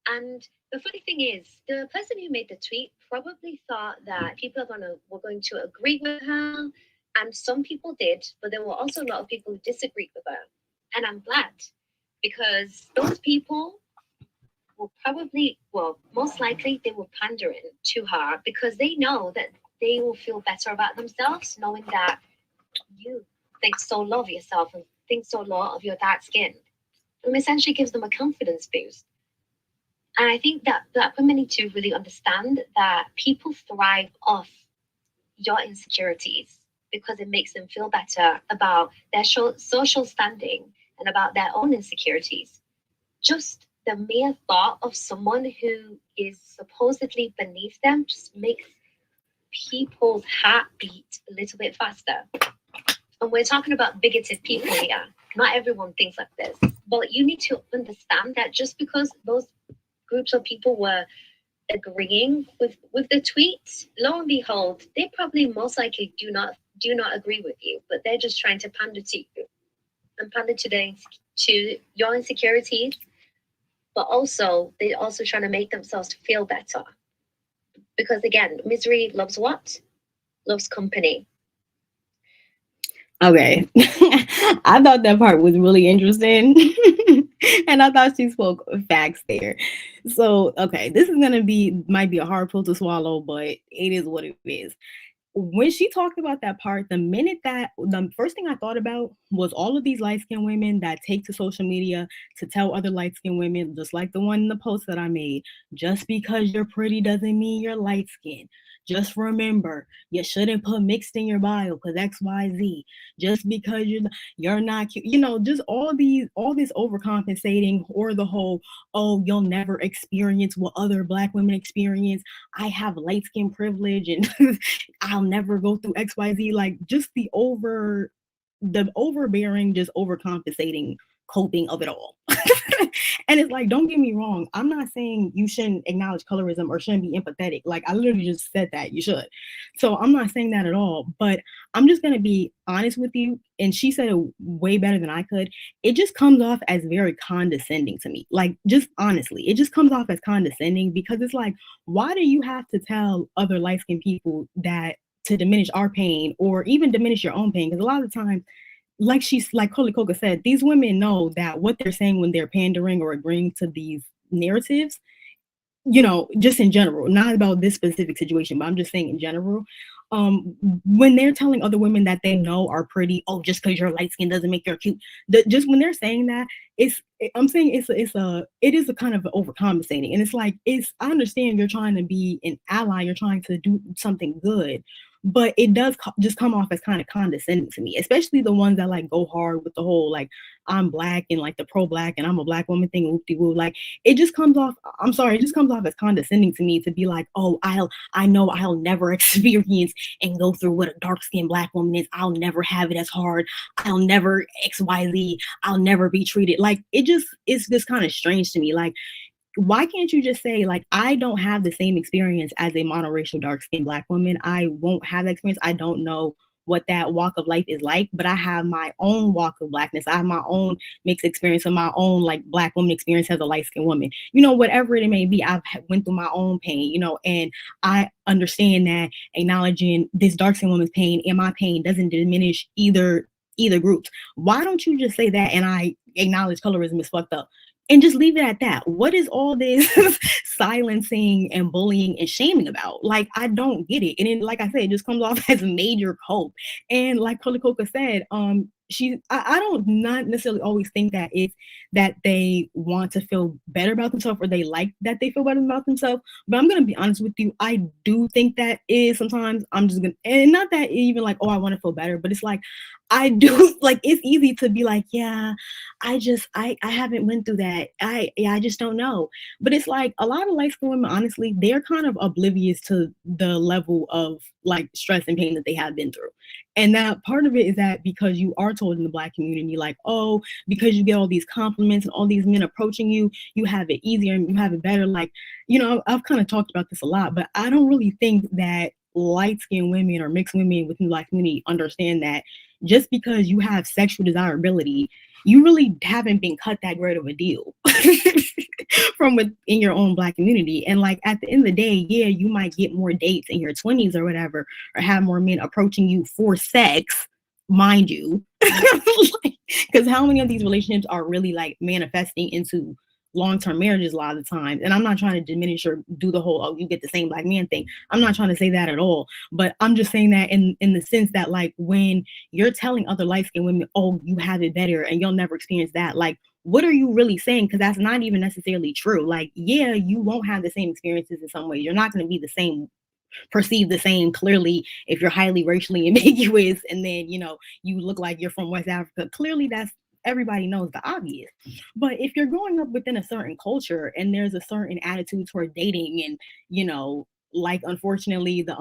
Speaker 2: And the funny thing is, the person who made the tweet probably thought that people were going to agree with her, and some people did, but there were also a lot of people who disagreed with her. And I'm glad, because those people will probably, well, most likely they were pandering to her because they know that they will feel better about themselves knowing that you think so low of yourself and think so low of your dark skin. And essentially gives them a confidence boost. And I think that Black women need to really understand that people thrive off your insecurities because it makes them feel better about their social standing and about their own insecurities. Just the mere thought of someone who is supposedly beneath them just makes people's heart beat a little bit faster. And we're talking about bigoted people here. Not everyone thinks like this. But you need to understand that just because those groups of people were agreeing with the tweet, lo and behold, they probably most likely do not agree with you, but they're just trying to pander to you and pander to your insecurities, but also they're also trying to make themselves feel better. Because again, misery loves what? Loves company.
Speaker 1: Okay. I thought that part was really interesting. And I thought she spoke facts there. So, okay, this is gonna be might be a hard pill to swallow, but it is what it is. When she talked about that part, the first thing I thought about was all of these light skinned women that take to social media to tell other light skinned women, just like the one in the post that I made, just because you're pretty doesn't mean you're light skinned. Just remember, you shouldn't put mixed in your bio because XYZ. Just because you're not cute, just all this overcompensating, or the whole, oh, you'll never experience what other black women experience. I have light skin privilege and I'll never go through XYZ. Like just the overbearing, just overcompensating coping of it all. And it's like, don't get me wrong. I'm not saying you shouldn't acknowledge colorism or shouldn't be empathetic. Like I literally just said that you should. So I'm not saying that at all. But I'm just gonna be honest with you. And she said it way better than I could. It just comes off as very condescending to me. Like just honestly, it just comes off as condescending because it's like, why do you have to tell other light skinned people that to diminish our pain or even diminish your own pain? Because a lot of the time, like Holy Coca said, these women know that what they're saying when they're pandering or agreeing to these narratives, just in general, not about this specific situation, but I'm just saying in general. When they're telling other women that they know are pretty, oh, just because you're light skin doesn't make you cute. Just when they're saying that, I'm saying it is a kind of overcompensating, and it's like I understand you're trying to be an ally, you're trying to do something good, but it does just come off as kind of condescending to me, especially the ones that like go hard with the whole like I'm black and like the pro black and I'm a black woman thing, whoop de woo. Like it just comes off. I'm sorry, it just comes off as condescending to me to be like, oh, I know I'll never experience and go through what a dark skinned black woman is. I'll never have it as hard. I'll never XYZ. I'll never be treated like it's just kind of strange to me. Like why can't you just say like I don't have the same experience as a monoracial dark skinned black woman? I won't have that experience. I don't know what that walk of life is like, but I have my own walk of blackness. I have my own mixed experience of my own like black woman experience as a light skinned woman. Whatever it may be, I've went through my own pain, and I understand that acknowledging this dark skinned woman's pain and my pain doesn't diminish either groups. Why don't you just say that and I acknowledge colorism is fucked up? And just leave it at that. What is all this silencing and bullying and shaming about? Like, I don't get it. And then, like I said, it just comes off as major cope. And like Coca said, I don't not necessarily always think that it's that they want to feel better about themselves or they like that they feel better about themselves. But I'm gonna be honest with you, I do think that is sometimes I'm just gonna, and not that even like, oh, I want to feel better, but it's like I do like it's easy to be like, yeah, I haven't went through that. I just don't know. But it's like a lot of light skinned women, honestly, they're kind of oblivious to the level of like stress and pain that they have been through. And that part of it is that because you are told in the black community, like, oh, because you get all these compliments and all these men approaching you, you have it easier and you have it better. Like, I've kind of talked about this a lot, but I don't really think that light skinned women or mixed women within the black community understand that just because you have sexual desirability, you really haven't been cut that great of a deal from within your own black community. And like at the end of the day, yeah, you might get more dates in your 20s or whatever, or have more men approaching you for sex, mind you. Because how many of these relationships are really like manifesting into long-term marriages a lot of the times? And I'm not trying to diminish or do the whole, oh, you get the same black man thing. I'm not trying to say that at all. But I'm just saying that in the sense that like when you're telling other light-skinned women, oh, you have it better and you'll never experience that, like what are you really saying? Because that's not even necessarily true. Like, yeah, you won't have the same experiences in some ways. You're not going to be the same, perceived the same clearly if you're highly racially ambiguous and then you look like you're from West Africa. Clearly that's, everybody knows the obvious. But if you're growing up within a certain culture and there's a certain attitude toward dating and like unfortunately the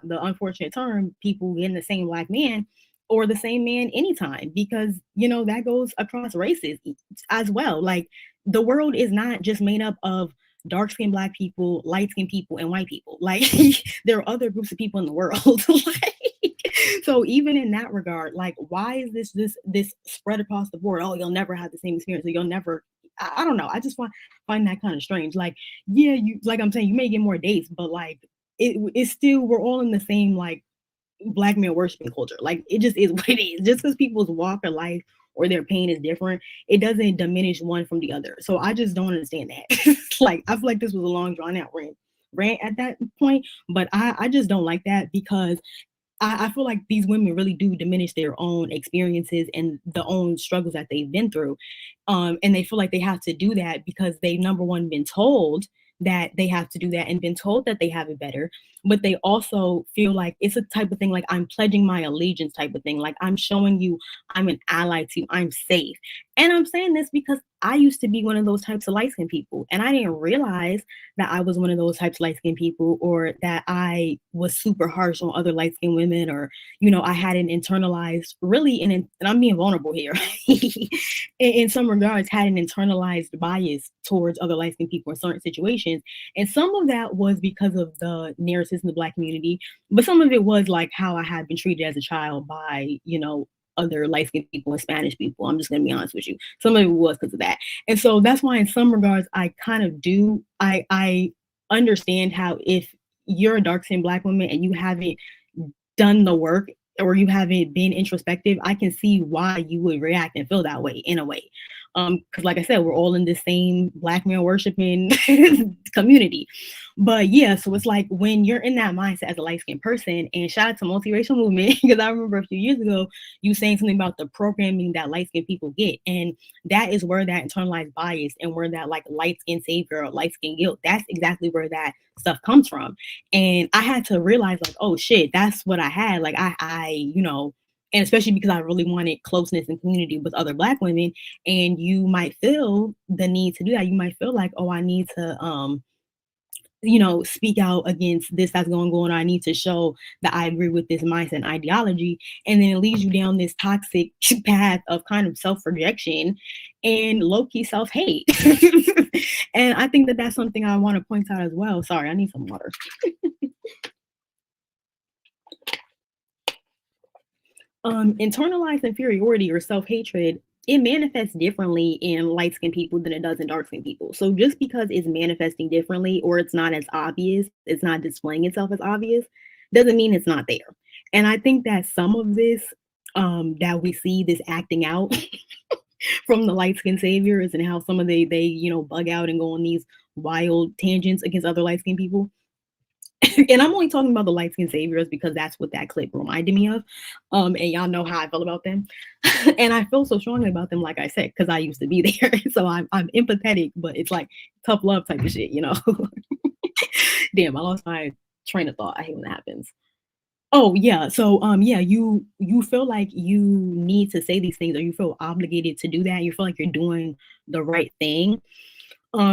Speaker 1: unfortunate term, people getting the same black man or the same man anytime, because that goes across races as well. Like the world is not just made up of dark skinned black people, light skinned people, and white people. Like there are other groups of people in the world. Like, so even in that regard, like why is this spread across the board? Oh, you'll never have the same experience, or you'll never. I don't know. I just find that kind of strange. Like, yeah, you like I'm saying, you may get more dates, but like it's still we're all in the same like black male worshiping culture. Like it just is what it is. Just because people's walk of life or their pain is different, it doesn't diminish one from the other. So I just don't understand that. Like I feel like this was a long drawn out rant at that point, but I just don't like that because I feel like these women really do diminish their own experiences and the own struggles that they've been through. And they feel like they have to do that because they've, number one, been told that they have to do that and been told that they have it better. But they also feel like it's a type of thing like I'm pledging my allegiance type of thing. Like I'm showing you I'm an ally to you, I'm safe. And I'm saying this because I used to be one of those types of light skinned people. And I didn't realize that I was one of those types of light skinned people or that I was super harsh on other light skinned women or, I had an internalized, really, and I'm being vulnerable here, in some regards, had an internalized bias towards other light skinned people in certain situations. And some of that was because of the narratives in the Black community, but some of it was like how I had been treated as a child by, other light skinned people and Spanish people. I'm just going to be honest with you. Some of it was because of that. And so that's why, in some regards, I kind of do, I understand how if you're a dark skinned Black woman and you haven't done the work or you haven't been introspective, I can see why you would react and feel that way in a way. Because like I said, we're all in the same Black male worshiping community. But yeah, so it's like when you're in that mindset as a light-skinned person, and shout out to multiracial movement, because I remember a few years ago you saying something about the programming that light-skinned people get. And that is where that internalized bias and where that like light-skinned savior or light-skinned guilt, that's exactly where that stuff comes from. And I had to realize like, oh shit, that's what I had. Like and especially because I really wanted closeness and community with other Black women. And you might feel the need to do that. You might feel like, oh, I need to speak out against this that's going on. I need to show that I agree with this mindset and ideology. And then it leads you down this toxic path of kind of self-rejection and low-key self-hate. And I think that that's something I want to point out as well. Sorry, I need some water. Internalized inferiority or self-hatred, it manifests differently in light-skinned people than it does in dark-skinned people. So just because it's manifesting differently or it's not as obvious, it's not displaying itself as obvious, doesn't mean it's not there. And I think that some of this that we see this acting out from the light-skinned saviors and how some of they bug out and go on these wild tangents against other light-skinned people. And I'm only talking about the light skinned saviors because that's what that clip reminded me of. And y'all know how I felt about them. And I feel so strongly about them, like I said, because I used to be there. So I'm empathetic, but it's like tough love type of shit, Damn, I lost my train of thought. I hate when that happens. Oh yeah. So yeah, you feel like you need to say these things or you feel obligated to do that. You feel like you're doing the right thing.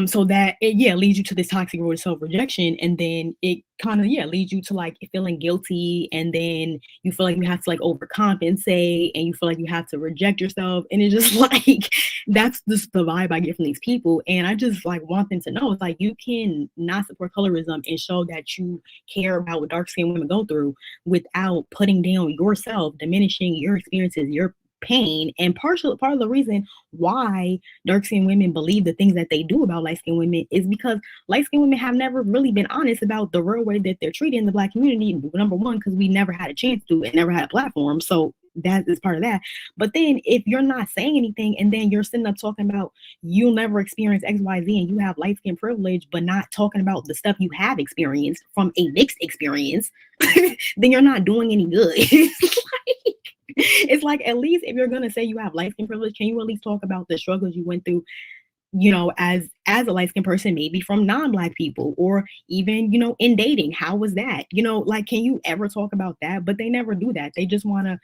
Speaker 1: So that it leads you to this toxic road of self-rejection, and then it kind of leads you to like feeling guilty, and then you feel like you have to like overcompensate and you feel like you have to reject yourself, and it's just like that's just the vibe I get from these people. And I just like want them to know it's like you can not support colorism and show that you care about what dark-skinned women go through without putting down yourself, diminishing your experiences, your pain. And part of the reason why dark skinned women believe the things that they do about light skinned women is because light skinned women have never really been honest about the real way that they're treated in the Black community. Number one, because we never had a chance to and never had a platform. So that is part of that. But then if you're not saying anything and then you're sitting up talking about you'll never experience XYZ and you have light skin privilege, but not talking about the stuff you have experienced from a mixed experience, then you're not doing any good. It's like, at least if you're gonna say you have light skin privilege, can you at least talk about the struggles you went through, as a light skinned person, maybe from non-Black people, or even, in dating? How was that? Like, can you ever talk about that? But they never do that. They just want to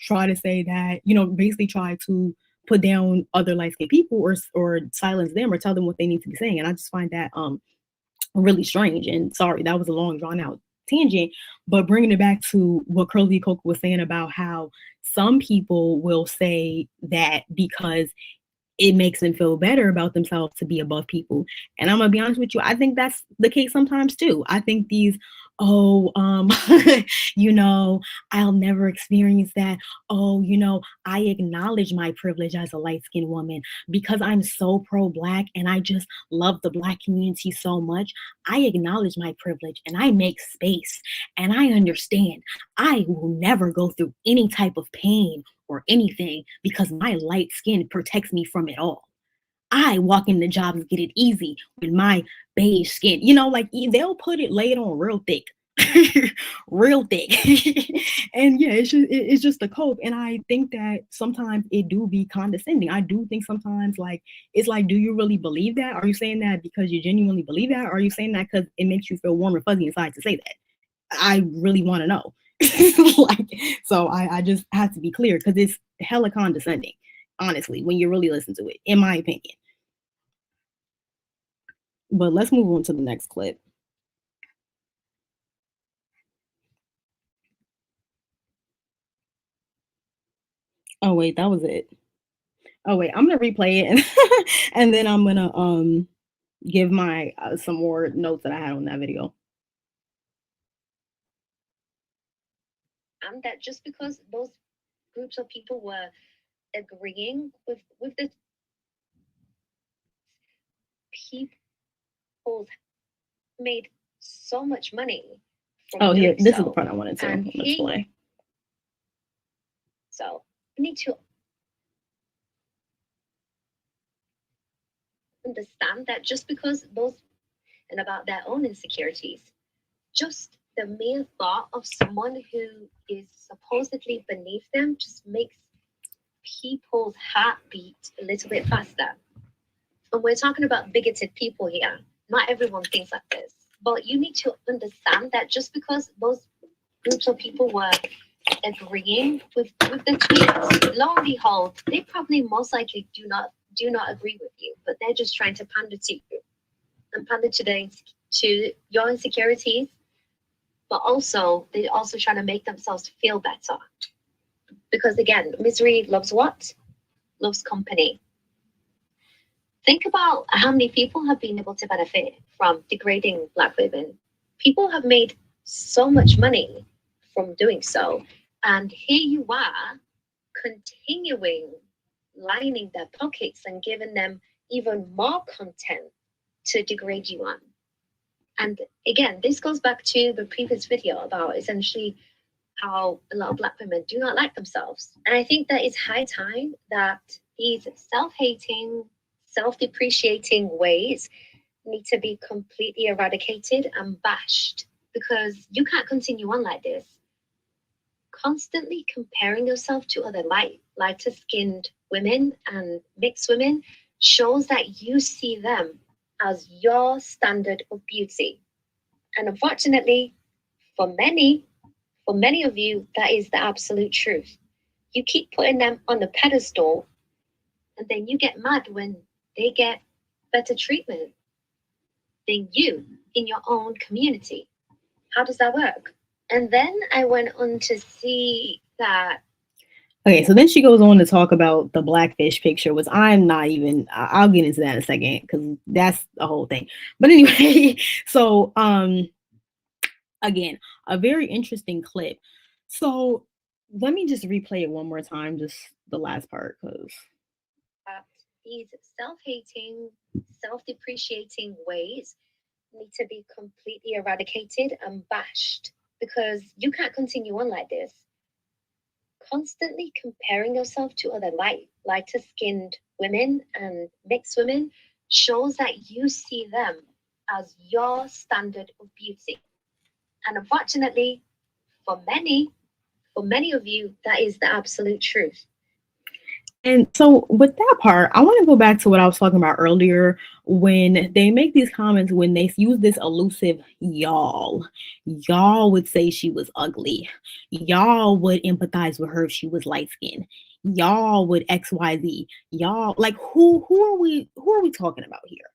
Speaker 1: try to say that, basically try to put down other light skinned people or silence them or tell them what they need to be saying. And I just find that really strange. And sorry, that was a long drawn out tangent, but bringing it back to what Curly Coco was saying about how some people will say that because it makes them feel better about themselves to be above people. And I'm gonna be honest with you, I think that's the case sometimes too. I think these oh, I'll never experience that. Oh, I acknowledge my privilege as a light skinned woman because I'm so pro black and I just love the black community so much. I acknowledge my privilege and I make space and I understand I will never go through any type of pain or anything because my light skin protects me from it all. I walk into jobs and get it easy with my beige skin. Like they'll put it laid on real thick. Real thick. And yeah, it's just the cope. And I think that sometimes it do be condescending. I do think sometimes like it's like, do you really believe that? Are you saying that because you genuinely believe that? Or are you saying that because it makes you feel warm and fuzzy inside to say that? I really want to know. Like, so I just have to be clear because it's hella condescending, honestly, when you really listen to it, in my opinion. But let's move on to the next clip. Oh wait, that was it. Oh wait, I'm gonna replay it and then I'm gonna give my some more notes that I had on that video.
Speaker 2: And that just because those groups of people were agreeing with the people made so much money from
Speaker 1: Oh, here,
Speaker 2: doing
Speaker 1: this is the
Speaker 2: so.
Speaker 1: part I wanted to
Speaker 2: And
Speaker 1: explain.
Speaker 2: So we need to understand that just because those and about their own insecurities, just the mere thought of someone who is supposedly beneath them just makes people's heart beat a little bit faster. And we're talking about bigoted people here. Not everyone thinks like this. But you need to understand that just because those groups of people were agreeing with the tweets, lo and behold, they probably most likely do not agree with you, but they're just trying to pander to you and pander to your insecurities, but also they're also trying to make themselves feel better. Because again, misery loves what? Loves company. Think about how many people have been able to benefit from degrading Black women. People have made so much money from doing so. And here you are continuing lining their pockets and giving them even more content to degrade you on. And again, this goes back to the previous video about essentially how a lot of Black women do not like themselves. And I think that it's high time that these self-hating, self-depreciating ways need to be completely eradicated and bashed, because you can't continue on like this. Constantly comparing yourself to other lighter skinned women and mixed women shows that you see them as your standard of beauty. And unfortunately, for many of you, that is the absolute truth. You keep putting them on the pedestal, and then you get mad when they get better treatment than you in your own community. How does that work? And then I went on to see that.
Speaker 1: Okay, so then she goes on to talk about the blackfish picture, which I'm not even. I'll get into that in a second because that's the whole thing. But anyway, so again, a very interesting clip. So let me just replay it one more time, just the last part, because
Speaker 2: These self-hating, self-depreciating ways need to be completely eradicated and bashed, because you can't continue on like this. Constantly comparing yourself to other lighter skinned women and mixed women shows that you see them as your standard of beauty. And unfortunately, for many of you, that is the absolute truth.
Speaker 1: And so, with that part, I want to go back to what I was talking about earlier when they make these comments, when they use this elusive y'all. Y'all would say she was ugly. Y'all would empathize with her if she was light skinned. Y'all would XYZ. Y'all, like, who are we talking about here?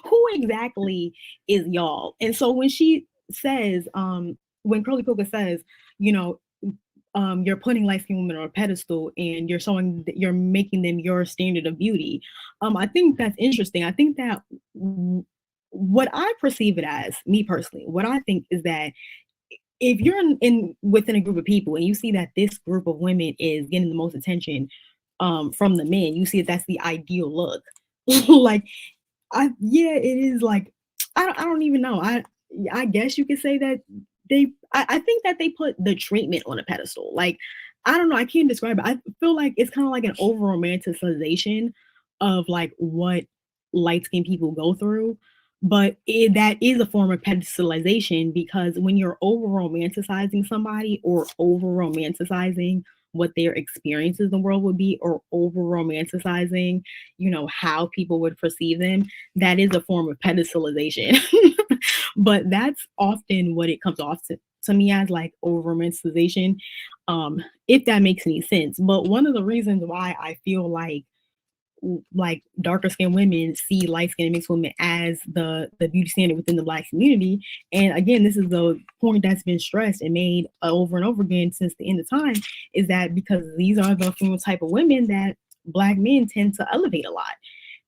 Speaker 1: Who exactly is y'all? And so when she says, when Curly Coca says, you know, you're putting light skinned women on a pedestal and you're showing that you're making them your standard of beauty. I think that's interesting. I think that what I perceive it as, me personally, what I think is that if you're in within a group of people and you see that this group of women is getting the most attention from the men, you see that that's the ideal look. Like yeah, it is like I don't even know. I guess you could say that I think that they put the treatment on a pedestal. Like I don't know, I can't describe it. I feel like it's kind of like an over romanticization of like what light skinned people go through. But that is a form of pedestalization because when you're over romanticizing somebody or over romanticizing what their experiences in the world would be, or over romanticizing, how people would perceive them, that is a form of pedestalization. But that's often what it comes off to me as, like over romanticization, if that makes any sense. But one of the reasons why I feel like darker skinned women see light skinned mixed women as the beauty standard within the black community. And again, this is the point that's been stressed and made over and over again since the end of time, is that because these are the type of women that black men tend to elevate a lot.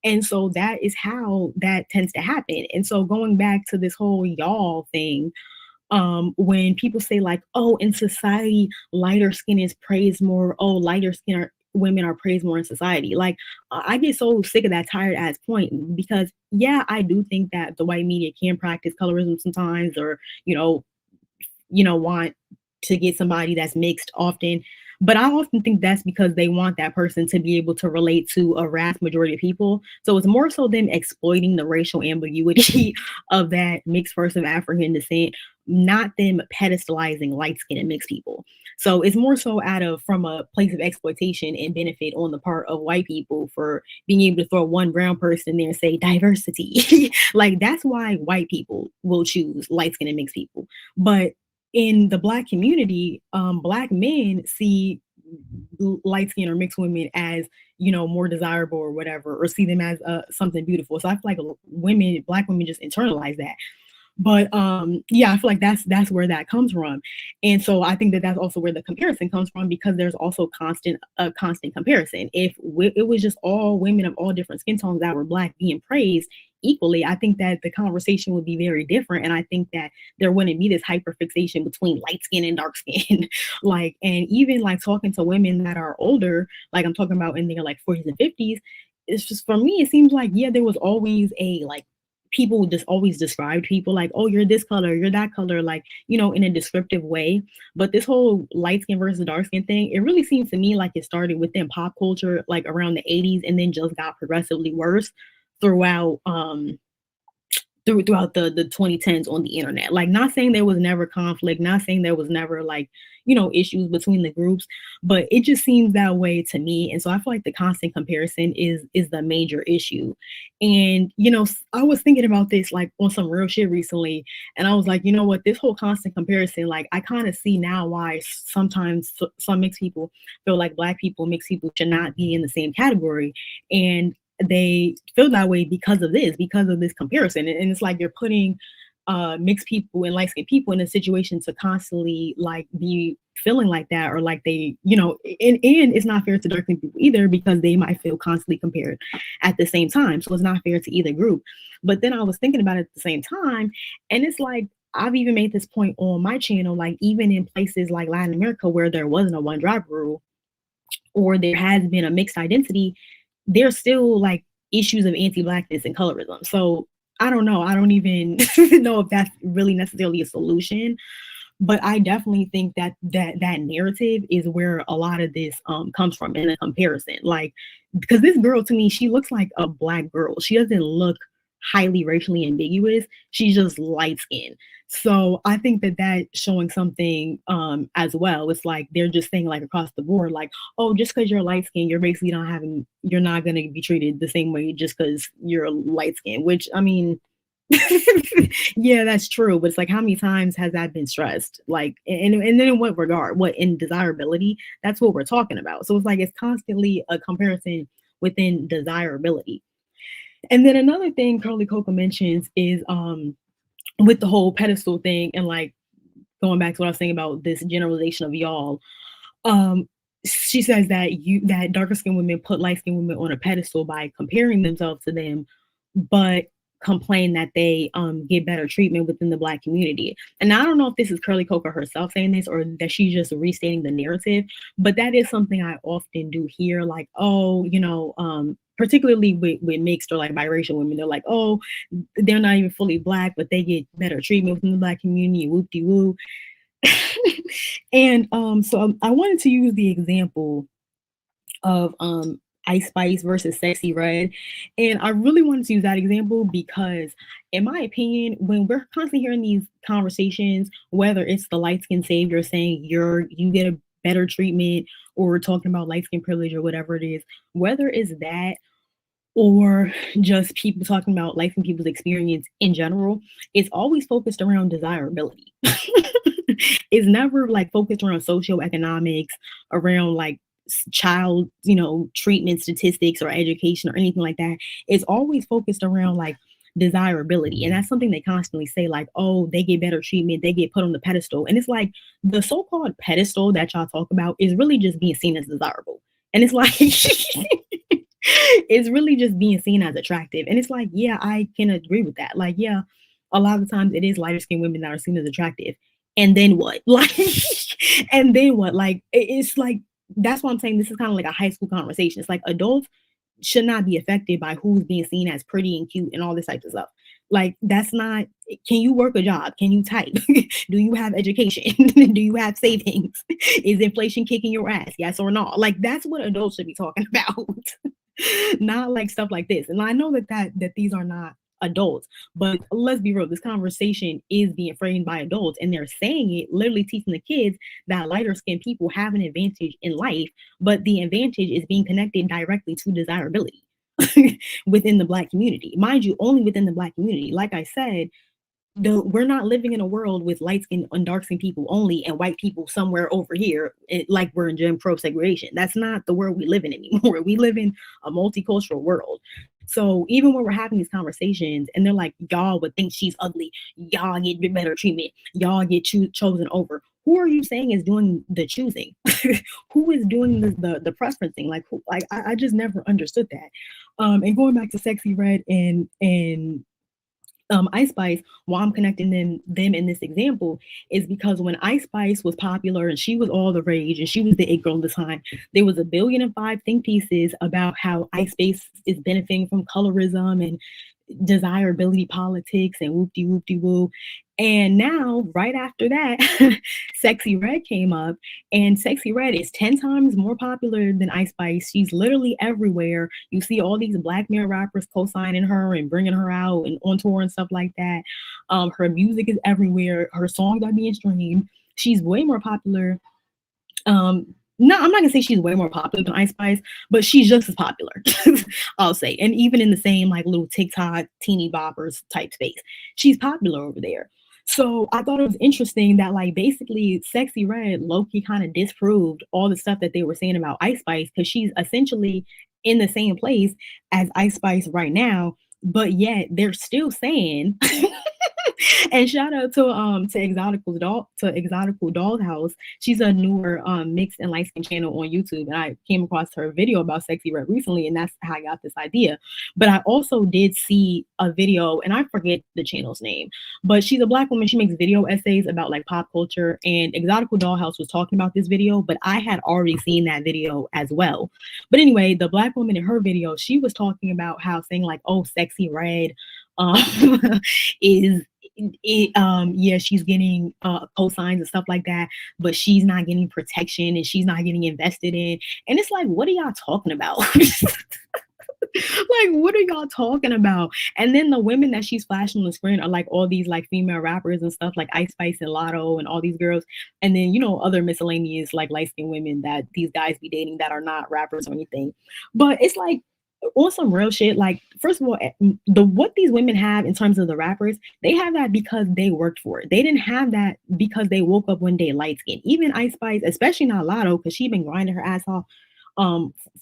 Speaker 1: And so that is how that tends to happen. And so going back to this whole y'all thing, when people say like, oh, in society lighter skin is praised more, oh, lighter skin women are praised more in society, like I get so sick of that tired ass point, because yeah, I do think that the white media can practice colorism sometimes, or want to get somebody that's mixed often. But I often think that's because they want that person to be able to relate to a vast majority of people. So it's more so them exploiting the racial ambiguity of that mixed person of African descent, not them pedestalizing light skinned and mixed people. So it's more so out of from a place of exploitation and benefit on the part of white people for being able to throw one brown person in there and say diversity. Like that's why white people will choose light skinned and mixed people. But in the black community, black men see light skin or mixed women as more desirable or whatever, or see them as something beautiful. So I feel like black women just internalize that. But yeah, I feel like that's where that comes from. And so I think that that's also where the comparison comes from, because there's also constant comparison. If it was just all women of all different skin tones that were black being praised equally, I think that the conversation would be very different, and I think that there wouldn't be this hyperfixation between light skin and dark skin. Like, and even like talking to women that are older, like I'm talking about in their like 40s and 50s, it's just, for me it seems like, yeah, there was always a like, people just always described people like, oh, you're this color, you're that color, like, in a descriptive way. But this whole light skin versus dark skin thing, it really seems to me like it started within pop culture, like around the 80s, and then just got progressively worse throughout throughout the 2010s on the internet. Like, not saying there was never conflict, not saying there was never like, issues between the groups, but it just seems that way to me. And so I feel like the constant comparison is the major issue. And I was thinking about this like on some real shit recently, and I was like, you know what, this whole constant comparison, like I kind of see now why sometimes some mixed people feel like black people, mixed people should not be in the same category. And they feel that way because of this comparison. And it's like you're putting mixed people and light skinned people in a situation to constantly like be feeling like that, or like they, and it's not fair to dark skinned people either, because they might feel constantly compared at the same time. So it's not fair to either group. But then I was thinking about it at the same time, and it's like, I've even made this point on my channel, like even in places like Latin America where there wasn't a one drop rule, or there has been a mixed identity, there's still like issues of anti-blackness and colorism. So I don't know. I don't even know if that's really necessarily a solution. But I definitely think that narrative is where a lot of this comes from, in a comparison. Like, because this girl, to me, she looks like a black girl. She doesn't look highly racially ambiguous. She's just light skinned. So I think that that's showing something as well. It's like they're just saying like across the board, like, oh, just because you're light skinned, you're not going to be treated the same way just because you're light skinned. Which, I mean, yeah, that's true. But it's like, how many times has that been stressed? Like, and then in what regard? What, in desirability? That's what we're talking about. So it's like it's constantly a comparison within desirability. And then another thing Curly Coco mentions is with the whole pedestal thing, and like going back to what I was saying about this generalization of y'all. Um she says that darker skinned women put light skinned women on a pedestal by comparing themselves to them, but complain that they get better treatment within the Black community. And I don't know if this is Curly Coca herself saying this or that she's just restating the narrative, but that is something I often do hear, like, oh, particularly with mixed or like biracial women, they're like, oh, they're not even fully Black, but they get better treatment within the Black community, whoop de woo. And so I wanted to use the example of Ice Spice versus Sexy Red. And I really wanted to use that example because, in my opinion, when we're constantly hearing these conversations, whether it's the light skin savior saying you get a better treatment, or we're talking about light skin privilege or whatever it is, whether it's that or just people talking about life and people's experience in general, it's always focused around desirability. It's never like focused around socioeconomics, around like child, treatment statistics or education or anything like that. It's always focused around like desirability. And that's something they constantly say, like, oh, they get better treatment, they get put on the pedestal. And it's like the so-called pedestal that y'all talk about is really just being seen as desirable. And it's like it's really just being seen as attractive. And it's like, yeah, I can agree with that. Like, yeah, a lot of the times it is lighter skinned women that are seen as attractive. And then what? Like, and then what? Like, it's like, that's why I'm saying this is kind of like a high school conversation. It's like adults should not be affected by who's being seen as pretty and cute and all this type of stuff. Like, that's not, can you work a job? Can you type? Do you have education? Do you have savings? Is inflation kicking your ass? Yes or no? Like, that's what adults should be talking about. Not like stuff like this. And I know that these are not adults, but let's be real, this conversation is being framed by adults, and they're saying it, literally teaching the kids that lighter skinned people have an advantage in life, but the advantage is being connected directly to desirability within the Black community. Mind you, only within the Black community. Like I said, we're not living in a world with light skin and dark skin people only and white people somewhere over here, like we're in Jim Crow segregation. That's not the world we live in anymore. We live in a multicultural world. So even when we're having these conversations and they're like, y'all would think she's ugly, y'all get better treatment, y'all get chosen over. Who are you saying is doing the choosing? Who is doing the preferencing? Like, who, like I just never understood that. And going back to Sexy Red and Ice Spice, why I'm connecting them in this example is because when Ice Spice was popular and she was all the rage and she was the it girl at the time, there was 1,000,000,005 think pieces about how Ice Spice is benefiting from colorism and desirability politics and whoop-de-woo. And now, right after that, Sexy Red came up, and Sexy Red is 10 times more popular than Ice Spice. She's literally everywhere. You see all these Black male rappers co-signing her and bringing her out and on tour and stuff like that. Her music is everywhere. Her songs are being streamed. She's way more popular. No, I'm not gonna say she's way more popular than Ice Spice, but she's just as popular, I'll say. And even in the same like little TikTok teeny boppers type space, she's popular over there. So I thought it was interesting that like basically Sexy Red low-key kind of disproved all the stuff that they were saying about Ice Spice, because she's essentially in the same place as Ice Spice right now, but yet they're still saying and shout out to Exotical Dollhouse. She's a newer mixed and light skin channel on YouTube, and I came across her video about Sexy Red recently, and that's how I got this idea. But I also did see a video, and I forget the channel's name, but she's a Black woman. She makes video essays about like pop culture, and Exotical Dollhouse was talking about this video, but I had already seen that video as well. But anyway, the Black woman in her video, she was talking about how saying like, oh, Sexy Red is yeah, she's getting cosigns and stuff like that, but she's not getting protection and she's not getting invested in. And it's like, what are y'all talking about? Like, what are y'all talking about? And then the women that she's flashing on the screen are like all these like female rappers and stuff, like Ice Spice and Lotto and all these girls. And then, other miscellaneous like light-skinned women that these guys be dating that are not rappers or anything. But it's like, on some real shit, like, first of all, what these women have in terms of the rappers, they have that because they worked for it. They didn't have that because they woke up one day light skinned. Even Ice Spice, especially not Lotto, because she's been grinding her ass off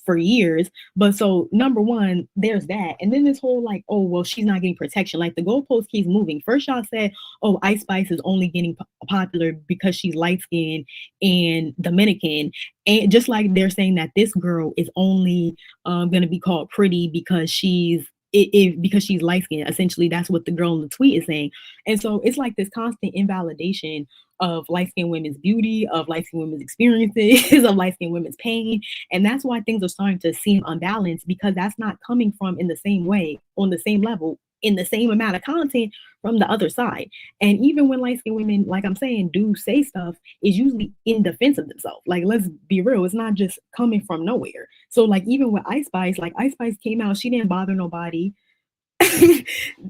Speaker 1: for years. But so number one, there's that. And then this whole like, oh, well, she's not getting protection. Like the goalpost keeps moving. First y'all said, oh, Ice Spice is only getting popular because she's light skinned and Dominican. And just like they're saying that this girl is only going to be called pretty because she's because she's light skinned. Essentially, that's what the girl in the tweet is saying. And so it's like this constant invalidation of light skinned women's beauty, of light skinned women's experiences, of light skinned women's pain. And that's why things are starting to seem unbalanced, because that's not coming from in the same way, on the same level, in the same amount of content from the other side. And even when light skinned women, like I'm saying, do say stuff, is usually in defense of themselves. Like, let's be real, it's not just coming from nowhere. So, like, even with Ice Spice, like, Ice Spice came out, she didn't bother nobody.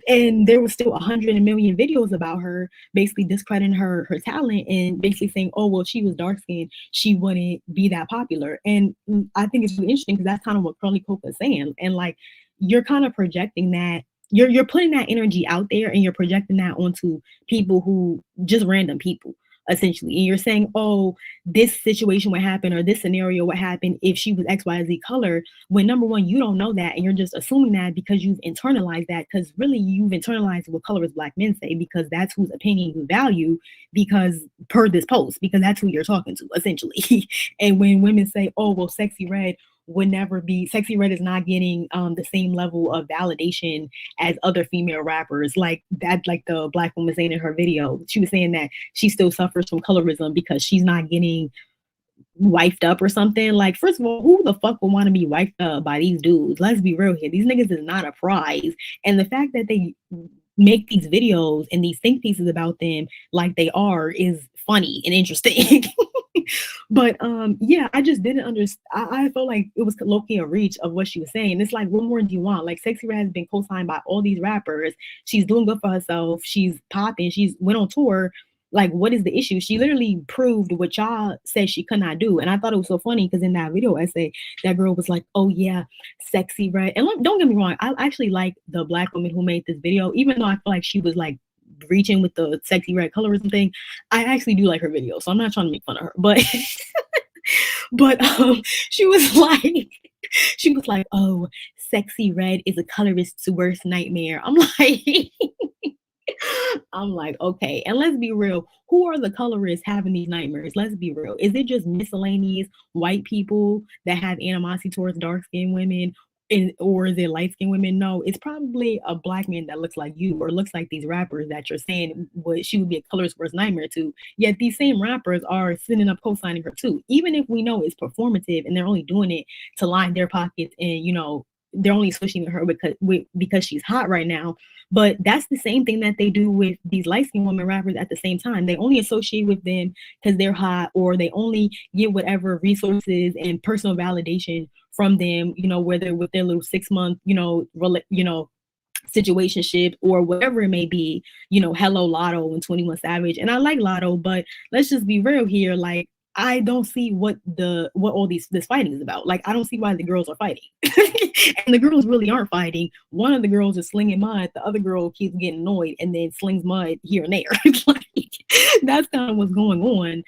Speaker 1: And there was still 100 million videos about her basically discrediting her talent and basically saying, oh well, she was dark skinned, she wouldn't be that popular. And I think it's really interesting because that's kind of what Curly Coca is saying. And like, you're kind of projecting that, you're putting that energy out there and you're projecting that onto people who just random people, essentially. And you're saying, oh, this situation would happen, or this scenario would happen if she was XYZ color, when number one, you don't know that, and you're just assuming that because you've internalized that, because really you've internalized what colorist black men say, because that's whose opinion you value, because per this post, because that's who you're talking to, essentially. And when women say, oh well, Sexy Red would never be, Sexy Red is not getting the same level of validation as other female rappers, like that, like the black woman saying in her video, she was saying that she still suffers from colorism because she's not getting wifed up or something. Like, first of all, who the fuck would want to be wifed up by these dudes? Let's be real here. These niggas is not a prize. And the fact that they make these videos and these think pieces about them like they are is funny and interesting. But yeah, I just didn't understand. I felt like it was low-key a reach of what she was saying. It's like, what more do you want? Like, Sexy Red has been co-signed by all these rappers. She's doing good for herself. She's popping. She's went on tour. Like, what is the issue? She literally proved what y'all said she could not do. And I thought it was so funny because in that video essay, that girl was like, oh yeah, Sexy Red. And look, don't get me wrong, I actually like the black woman who made this video, even though I feel like she was like reaching with the Sexy Red colorism thing. I actually do like her video, so I'm not trying to make fun of her. But but she was like, she was like, oh, Sexy Red is a colorist's worst nightmare. I'm like, I'm like, okay. And let's be real. Who are the colorists having these nightmares? Let's be real. Is it just miscellaneous white people that have animosity towards dark skinned women? Or is it light skinned women? No, it's probably a black man that looks like you or looks like these rappers that you're saying what she would be a colorist's worst nightmare to. Yet these same rappers are sending up co-signing her too. Even if we know it's performative and they're only doing it to line their pockets, and you know, they're only switching her because she's hot right now. But that's the same thing that they do with these light-skinned women rappers at the same time. They only associate with them because they're hot, or they only get whatever resources and personal validation from them, you know, whether with their little 6 month, situationship or whatever it may be, you know, hello Lotto and 21 Savage. And I like Lotto, but let's just be real here. Like, I don't see what all this fighting is about. Like, I don't see why the girls are fighting. And the girls really aren't fighting. One of the girls is slinging mud, the other girl keeps getting annoyed and then slings mud here and there. Like, that's kind of what's going on.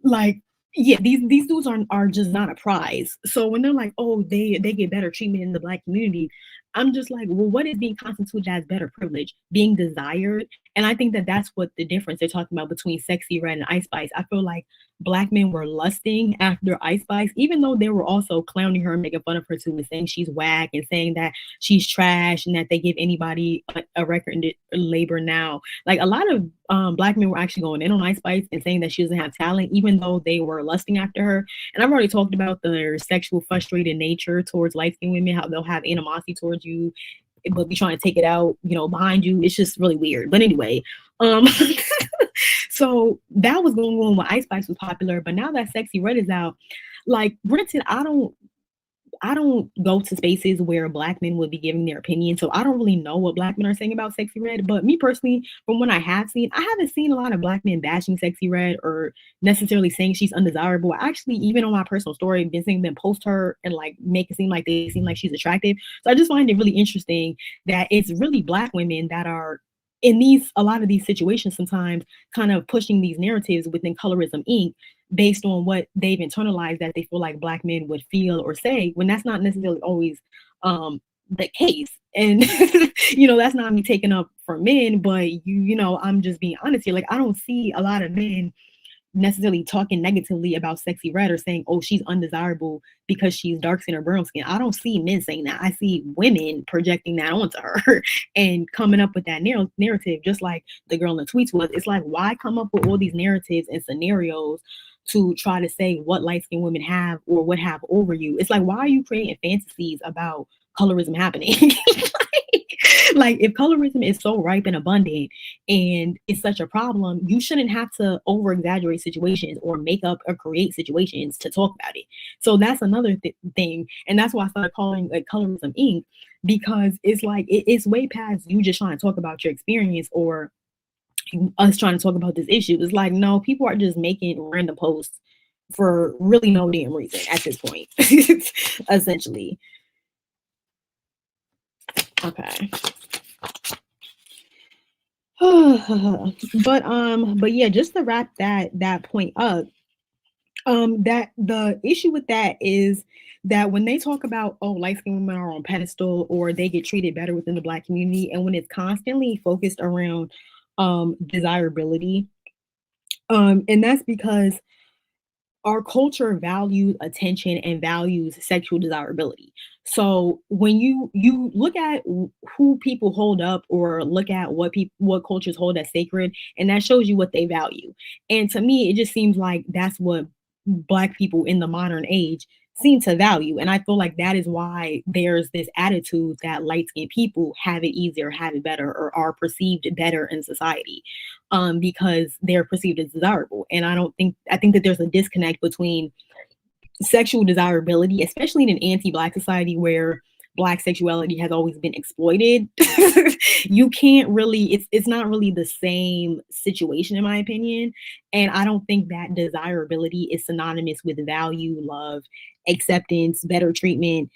Speaker 1: Like, yeah, these dudes are just not a prize. So when they're like, oh, they get better treatment in the black community, I'm just like, well, what is being constituted as better privilege? Being desired. And I think that that's what the difference they're talking about between Sexy Red and Ice Spice. I feel like black men were lusting after Ice Spice, even though they were also clowning her, making fun of her too, and saying she's whack and saying that she's trash and that they give anybody a record labor now. Like, a lot of black men were actually going in on Ice Spice and saying that she doesn't have talent, even though they were lusting after her. And I've already talked about their sexual frustrated nature towards light-skinned women, how they'll have animosity towards you, but be trying to take it out, you know, behind you. It's just really weird. But anyway, so that was going on when Ice Spice was popular. But now that Sexy Red is out, like, granted, I don't go to spaces where black men would be giving their opinion, so I don't really know what black men are saying about Sexy Red. But me personally, from what I have seen, I haven't seen a lot of black men bashing Sexy Red or necessarily saying she's undesirable. Actually, even on my personal story, been seeing them post her and like make it seem like they seem like she's attractive. So I just find it really interesting that it's really black women that are in a lot of these situations, sometimes kind of pushing these narratives within Colorism Inc. based on what they've internalized that they feel like black men would feel or say, when that's not necessarily always the case. And you know, that's not me taking up for men, but you know, I'm just being honest here. Like, I don't see a lot of men necessarily talking negatively about Sexy Red or saying, oh, she's undesirable because she's dark skin or brown skin. I don't see men saying that. I see women projecting that onto her and coming up with that narrative, just like the girl in the tweets was. It's like, why come up with all these narratives and scenarios to try to say what light skinned women have or what have over you? It's like, why are you creating fantasies about colorism happening? Like, if colorism is so ripe and abundant and it's such a problem, you shouldn't have to over exaggerate situations or make up or create situations to talk about it. So that's another thing. And that's why I started calling it Colorism Inc. Because it's like, it's way past you just trying to talk about your experience or us trying to talk about this issue. It's like, no, people are just making random posts for really no damn reason at this point, essentially. Okay. But yeah, just to wrap that point up, that the issue with that is that when they talk about, oh, light skinned women are on pedestal or they get treated better within the Black community, and when it's constantly focused around desirability, and that's because our culture values attention and values sexual desirability. So when you look at who people hold up or look at what cultures hold as sacred, and that shows you what they value. And to me, it just seems like that's what Black people in the modern age seem to value. And I feel like that is why there's this attitude that light skinned people have it easier, have it better, or are perceived better in society, because they're perceived as desirable. And I think that there's a disconnect between sexual desirability, especially in an anti-Black society where Black sexuality has always been exploited. You can't really, it's not really the same situation in my opinion. And I don't think that desirability is synonymous with value, love, acceptance, better treatment,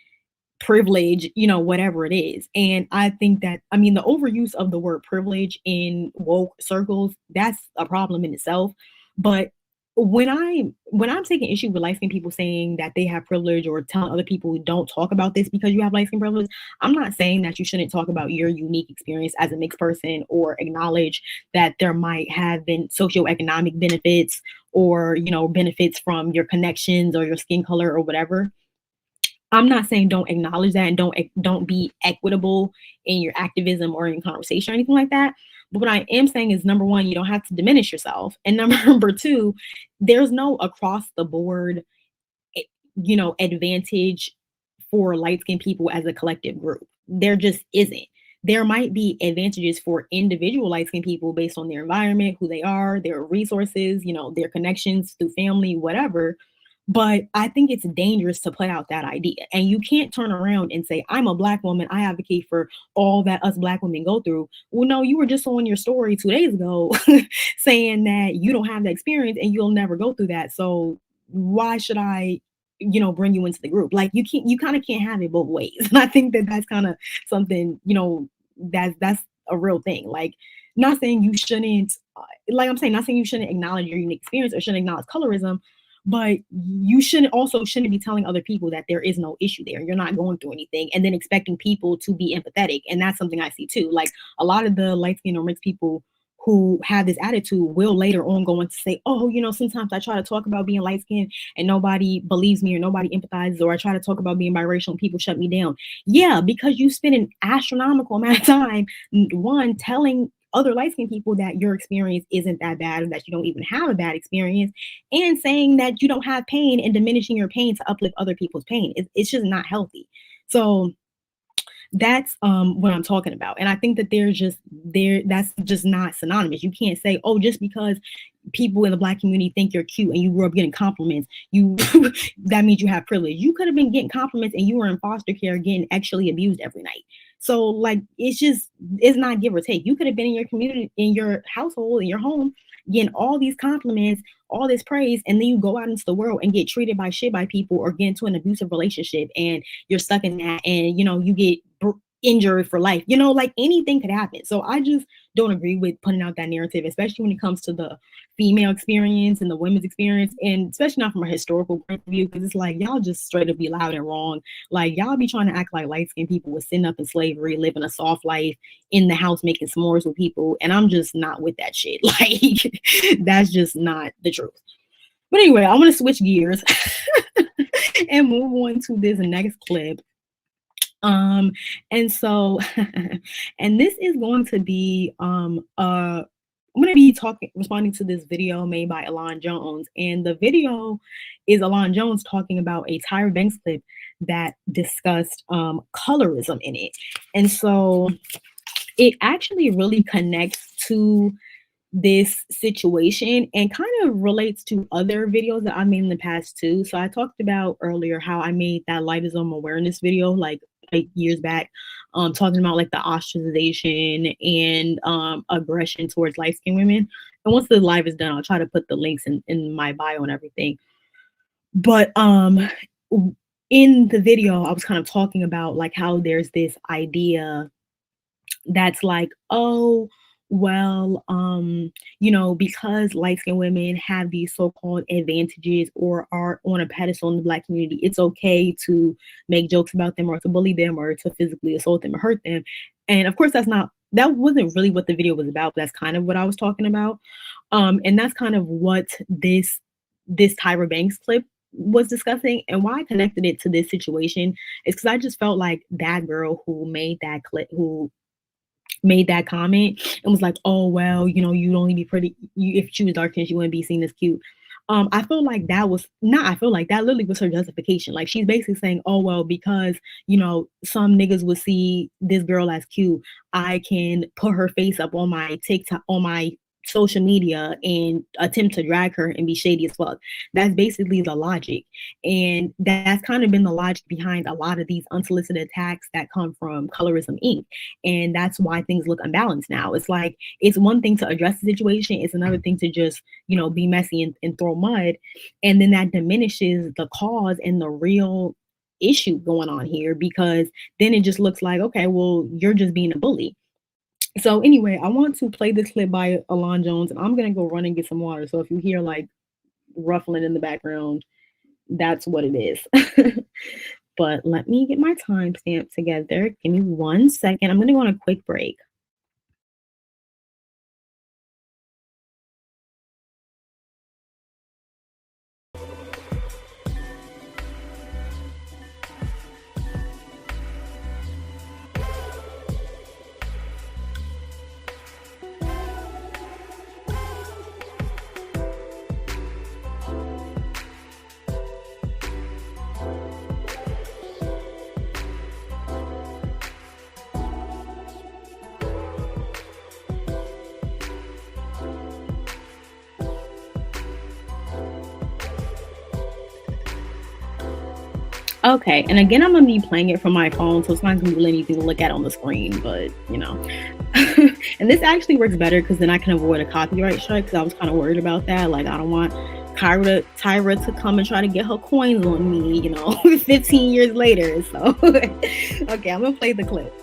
Speaker 1: privilege, whatever it is. And I think that, I mean, the overuse of the word privilege in woke circles, that's a problem in itself. But when I'm taking issue with light skinned people saying that they have privilege or telling other people don't talk about this because you have light skin privilege, I'm not saying that you shouldn't talk about your unique experience as a mixed person or acknowledge that there might have been socioeconomic benefits or, benefits from your connections or your skin color or whatever. I'm not saying don't acknowledge that and don't be equitable in your activism or in conversation or anything like that. But what I am saying is, number one, you don't have to diminish yourself, and number two, there's no across the board, eh, advantage for light skinned people as a collective group. There just isn't. There might be advantages for individual light skinned people based on their environment, who they are, their resources, their connections through family, whatever. But I think it's dangerous to put out that idea. And you can't turn around and say, I'm a Black woman, I advocate for all that us Black women go through. Well, no, you were just on your story 2 days ago saying that you don't have the experience and you'll never go through that. So why should I, bring you into the group? Like, you kind of can't have it both ways. And I think that that's kind of something, that's a real thing. Like, not saying you shouldn't, like I'm saying, not saying you shouldn't acknowledge your unique experience or shouldn't acknowledge colorism, but you shouldn't be telling other people that there is no issue there. You're not going through anything and then expecting people to be empathetic. And that's something I see too. Like, a lot of the light skin or mixed people who have this attitude will later on go on to say, oh, sometimes I try to talk about being light skinned and nobody believes me or nobody empathizes, or I try to talk about being biracial and people shut me down. Yeah, because you spend an astronomical amount of time, one, telling other light skinned people that your experience isn't that bad and that you don't even have a bad experience, and saying that you don't have pain and diminishing your pain to uplift other people's pain. It's just not healthy. So that's what I'm talking about. And I think that that's just not synonymous. You can't say, oh, just because people in the Black community think you're cute and you grew up getting compliments, you that means you have privilege. You could have been getting compliments and you were in foster care getting actually abused every night. So, like, it's not give or take. You could have been in your community, in your household, in your home, getting all these compliments, all this praise, and then you go out into the world and get treated by shit by people or get into an abusive relationship and you're stuck in that, and you get injured for life. You know, like anything could happen. So I just don't agree with putting out that narrative, especially when it comes to the female experience and the women's experience, and especially not from a historical point of view, because it's like y'all just straight up be loud and wrong. Like y'all be trying to act like light skinned people were sitting up in slavery, living a soft life in the house, making s'mores with people, and I'm just not with that shit. Like that's just not the truth. But anyway, I'm gonna switch gears and move on to this next clip. And so and this is going to be I'm going to be responding to this video made by Alon Jones, and the video is Alon Jones talking about a Tyra Banks clip that discussed colorism in it. And so it actually really connects to this situation and kind of relates to other videos that I made in the past too. So I talked about earlier how I made that lightism awareness video like years back, talking about like the ostracization and aggression towards light-skinned women. And once the live is done, I'll try to put the links in my bio and everything. But in the video, I was kind of talking about like how there's this idea that's like, oh, well, you know, because light-skinned women have these so-called advantages or are on a pedestal in the Black community, it's okay to make jokes about them or to bully them or to physically assault them or hurt them. And of course, that wasn't really what the video was about, but that's kind of what I was talking about. And that's kind of what this Tyra Banks clip was discussing, and why I connected it to this situation is because I just felt like that girl who made that clip, who made that comment and was like, oh, well, you know, you'd only be pretty, if she was dark skinned, she wouldn't be seen as cute. I feel like that literally was her justification. Like she's basically saying, oh, well, because, you know, some niggas would see this girl as cute, I can put her face up on my TikTok, on my social media, and attempt to drag her and be shady as fuck. That's basically the logic. And that's kind of been the logic behind a lot of these unsolicited attacks that come from Colorism Inc. And that's why things look unbalanced now. It's like, it's one thing to address the situation, it's another thing to just, you know, be messy and throw mud. And then that diminishes the cause and the real issue going on here, because then it just looks like, okay, well, you're just being a bully. So anyway, I want to play this clip by Alon Jones, and I'm gonna go run and get some water. So if you hear like ruffling in the background, that's what it is. But let me get my timestamp together. Give me 1 second. I'm gonna go on a quick break. Okay, and again, I'm gonna be playing it from my phone, so it's not gonna be anything to look at on the screen, but you know. And this actually works better because then I can avoid a copyright strike, because I was kind of worried about that. Like, I don't want Tyra to come and try to get her coins on me, you know, 15 years later. So, okay, I'm gonna play the clip.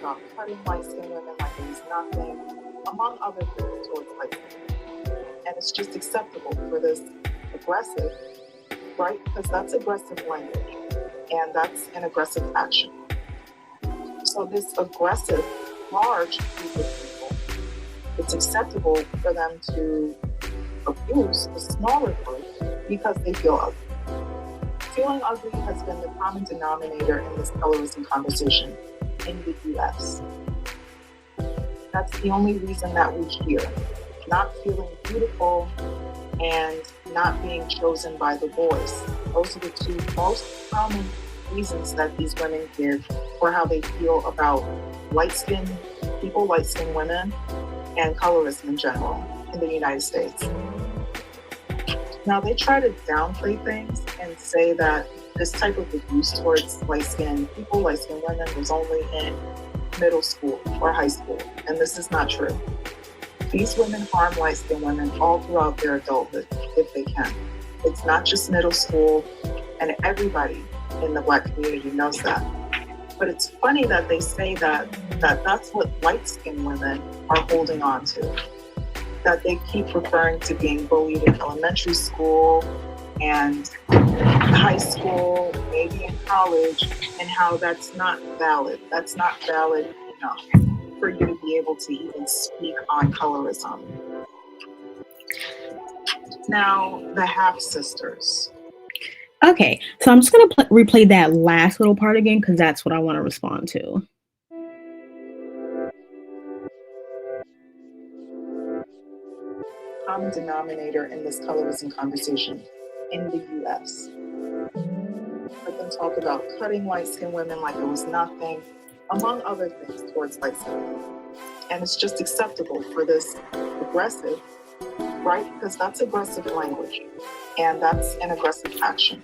Speaker 3: About cutting light-skinned women like it was nothing, among other things towards light-skinned. And it's just acceptable for this aggressive, right? Because that's aggressive language, and that's an aggressive action. So this aggressive, large group of people, it's acceptable for them to abuse the smaller group because they feel ugly. Feeling ugly has been the common denominator in this colorism conversation in the US. That's the only reason that we hear. Not feeling beautiful and not being chosen by the boys. Those are the two most common reasons that these women give for how they feel about light-skinned people, light-skinned women, and colorism in general in the United States. Now, they try to downplay things and say that this type of abuse towards light-skinned people, light-skinned women, was only in middle school or high school, and this is not true. These women harm light-skinned women all throughout their adulthood, if they can. It's not just middle school, and everybody in the Black community knows that. But it's funny that they say that's what light-skinned women are holding on to. That they keep referring to being bullied in elementary school and high school, maybe in college, and how that's not valid. That's not valid enough for you to be able to even speak on colorism. Now, the half-sisters.
Speaker 1: Okay, so I'm just going to replay that last little part again because that's what I want to respond to.
Speaker 3: Common denominator in this colorism conversation in the US. Let them talk about cutting light-skinned women like it was nothing, among other things towards light-skinned women. And it's just acceptable for this aggressive, right? Because that's aggressive language, and that's an aggressive action.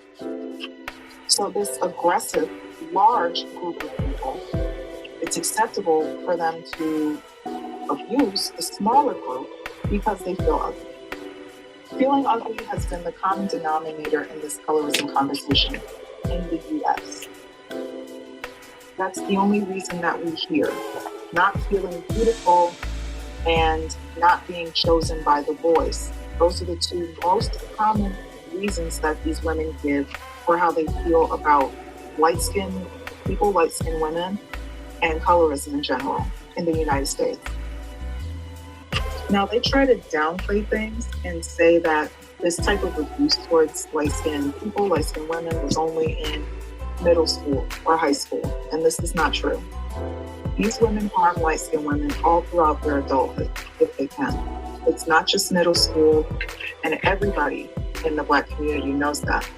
Speaker 3: So this aggressive, large group of people, it's acceptable for them to abuse the smaller group because they feel ugly. Feeling ugly has been the common denominator in this colorism conversation in the US. That's the only reason that we hear. Not feeling beautiful and not being chosen by the boys. Those are the two most common reasons that these women give for how they feel about light-skinned people, light-skinned women, and colorism in general in the United States. Now, they try to downplay things and say that this type of abuse towards light-skinned people, light-skinned women, was only in middle school or high school, and this is not true. These women harm light-skinned women all throughout their adulthood, if they can. It's not just middle school, and everybody in the Black community knows that.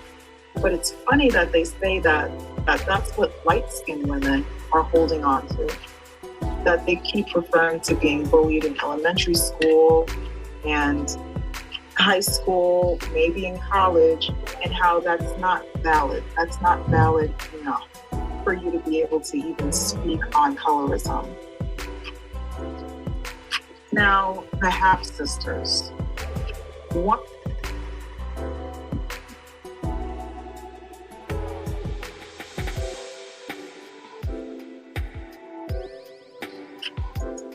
Speaker 3: But it's funny that they say that's what light-skinned women are holding on to. That they keep referring to being bullied in elementary school and high school, maybe in college, and how that's not valid. That's not valid enough for you to be able to even speak on colorism. Now, the half-sisters. What?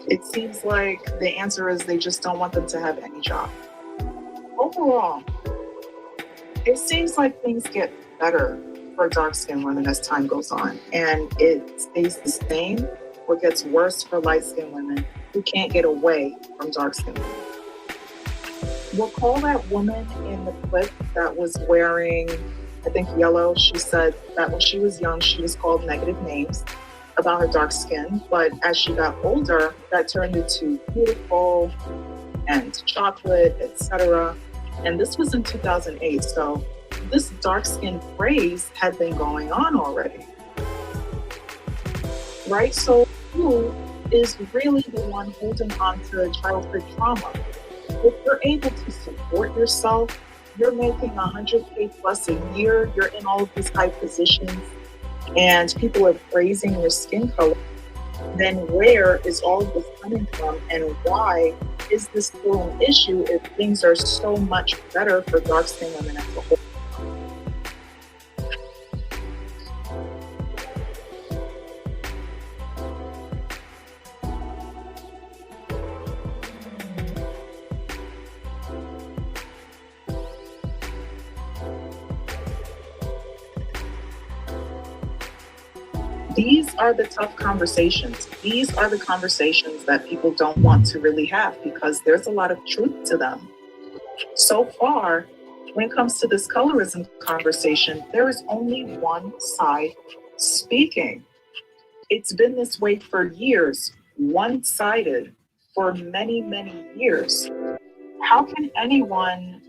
Speaker 3: It seems like the answer is they just don't want them to have any job. Overall, it seems like things get better for dark-skinned women as time goes on, and it stays the same or gets worse for light-skinned women who can't get away from dark-skinned women. Recall that woman in the clip that was wearing, I think, yellow. She said that when she was young, she was called negative names about her dark skin, but as she got older, that turned into beautiful and chocolate, etc. And this was in 2008, so this dark skin phrase had been going on already, right? So who is really the one holding on to childhood trauma? If you're able to support yourself, you're making $100K plus a year, you're in all of these high positions, and people are praising your skin color, then where is all of this coming from, and why is this still an issue if things are so much better for dark-skinned women as a whole? These are the tough conversations. These are the conversations that people don't want to really have because there's a lot of truth to them. So far, when it comes to this colorism conversation, there is only one side speaking. It's been this way for years, one-sided for many, many years. How can anyone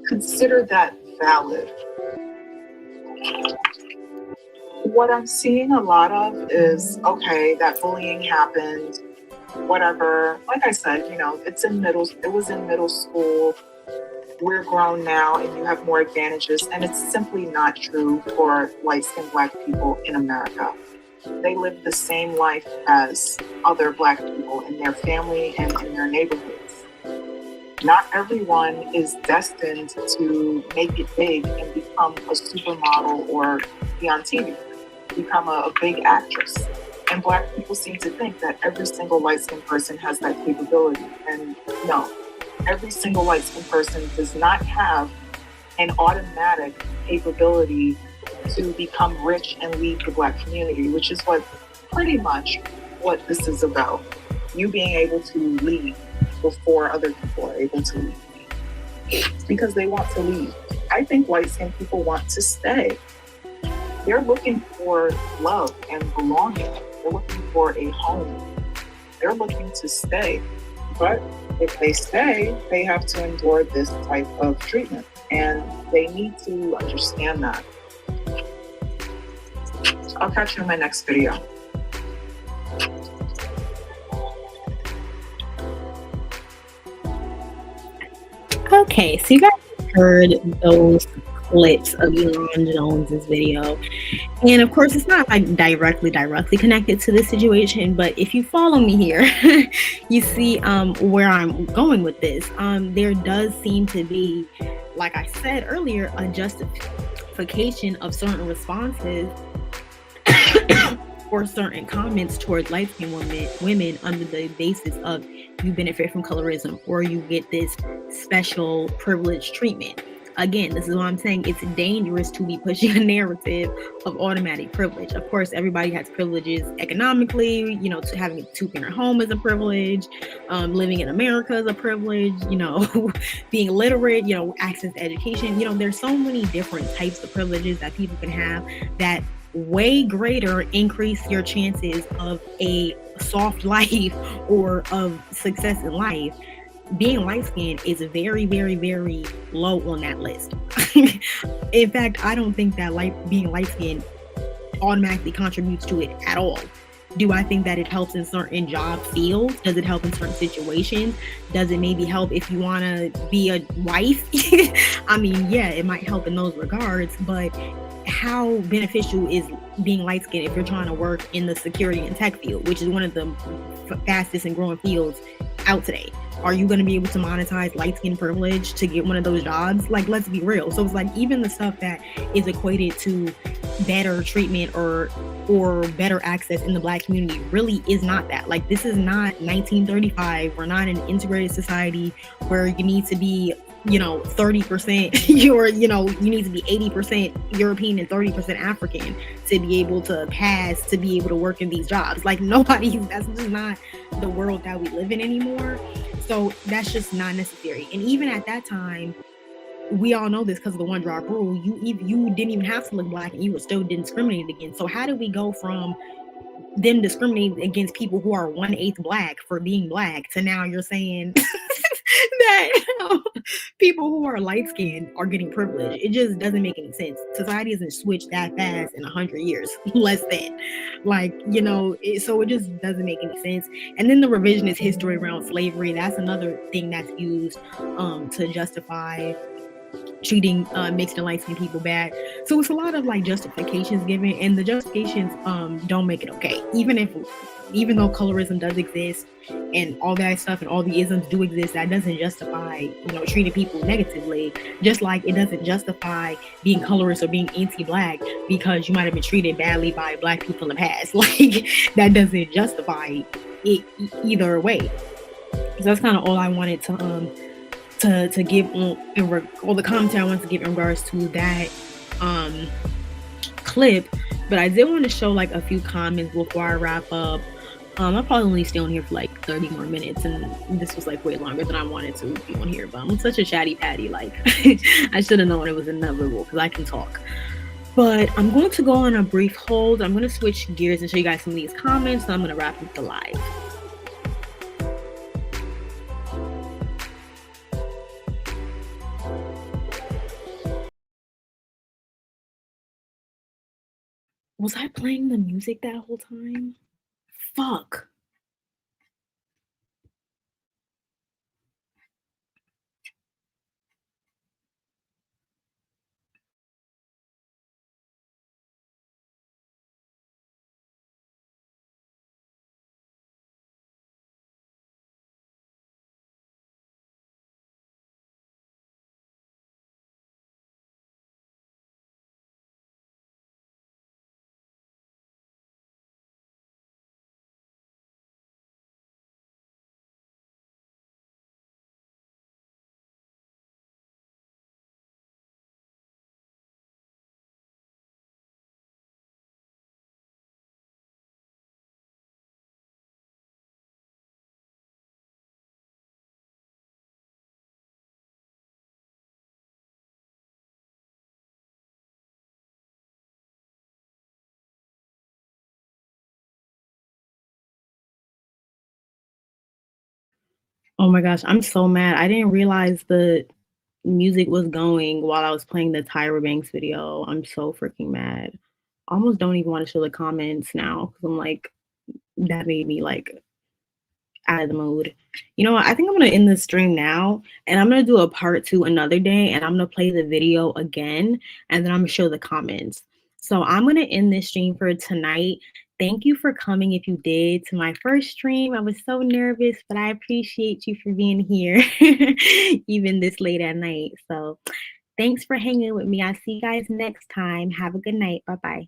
Speaker 3: consider that valid? What I'm seeing a lot of is, okay, that bullying happened, whatever. Like I said, it was in middle school. We're grown now and you have more advantages. And it's simply not true for light-skinned Black people in America. they live the same life as other Black people in their family and in their neighborhoods. Not everyone is destined to make it big and become a supermodel or be on TV, become a big actress. And Black people seem to think that every single light-skinned person has that capability. And no, every single light-skinned person does not have an automatic capability to become rich and lead the Black community, which is pretty much what this is about. You being able to lead before other people are able to lead. It's because they want to lead. I think light-skinned people want to stay. They're looking for love and belonging. They're looking for a home. They're looking to stay. But if they stay, they have to endure this type of treatment. And they need to understand that. I'll catch you in my next video.
Speaker 1: Okay, so you guys heard those clips of Elon Jones's video, and of course it's not like directly connected to this situation, but if you follow me here, you see where I'm going with this. There does seem to be, like I said earlier, a justification of certain responses or certain comments towards light-skinned women under the basis of you benefit from colorism or you get this special privileged treatment. Again, this is what I'm saying. It's dangerous to be pushing a narrative of automatic privilege. Of course, everybody has privileges economically. You know, to having a two-parent home is a privilege. Living in America is a privilege. You know, being literate. You know, access to education. You know, there's so many different types of privileges that people can have that way greater increase your chances of a soft life or of success in life. Being light-skinned is very, very, very low on that list. In fact, I don't think that being light-skinned automatically contributes to it at all. Do I think that it helps in certain job fields? Does it help in certain situations? Does it maybe help if you want to be a wife? I mean, yeah, it might help in those regards, but how beneficial is being light-skinned if you're trying to work in the security and tech field, which is one of the fastest and growing fields out today? Are you going to be able to monetize light-skin privilege to get one of those jobs? Like, let's be real. So it's like even the stuff that is equated to better treatment or better access in the Black community really is not that. Like, this is not 1935. We're not an integrated society where you need to be 30% you need to be 80% European and 30% African to be able to pass, to be able to work in these jobs. Like, that's just not the world that we live in anymore. So that's just not necessary. And even at that time, we all know this because of the one drop rule, you didn't even have to look Black and you were still discriminated against. So how do we go from them discriminating against people who are 1/8 Black for being Black to now you're saying that people who are light-skinned are getting privilege? It just doesn't make any sense. Society doesn't switch that fast in 100 years, less than. So it just doesn't make any sense. And then the revisionist history around slavery, that's another thing that's used to justify treating mixed and light-skinned people bad. So it's a lot of like justifications given, and the justifications don't make it okay. Even though colorism does exist and all that stuff and all the isms do exist, that doesn't justify treating people negatively. Just like it doesn't justify being colorist or being anti-Black because you might have been treated badly by Black people in the past. Like, that doesn't justify it either way. So that's kind of all I wanted to give all the commentary I wanted to give in regards to that clip. But I did want to show like a few comments before I wrap up. I'll probably only stay on here for like 30 more minutes, and this was like way longer than I wanted to be on here, but I'm such a chatty patty, like I should have known it was inevitable because I can talk. But I'm going to go on a brief hold. I'm going to switch gears and show you guys some of these comments, so I'm going to wrap up the live. Was I playing the music that whole time? Fuck. Oh my gosh, I'm so mad. I didn't realize the music was going while I was playing the Tyra Banks video. I'm so freaking mad. I almost don't even want to show the comments now because I'm like, that made me like out of the mood. You know what? I think I'm gonna end the stream now, and I'm gonna do a part 2 another day, and I'm gonna play the video again, and then I'm gonna show the comments. So I'm gonna end this stream for tonight. Thank you for coming if you did to my first stream. I was so nervous, but I appreciate you for being here, even this late at night. So thanks for hanging with me. I'll see you guys next time. Have a good night. Bye-bye.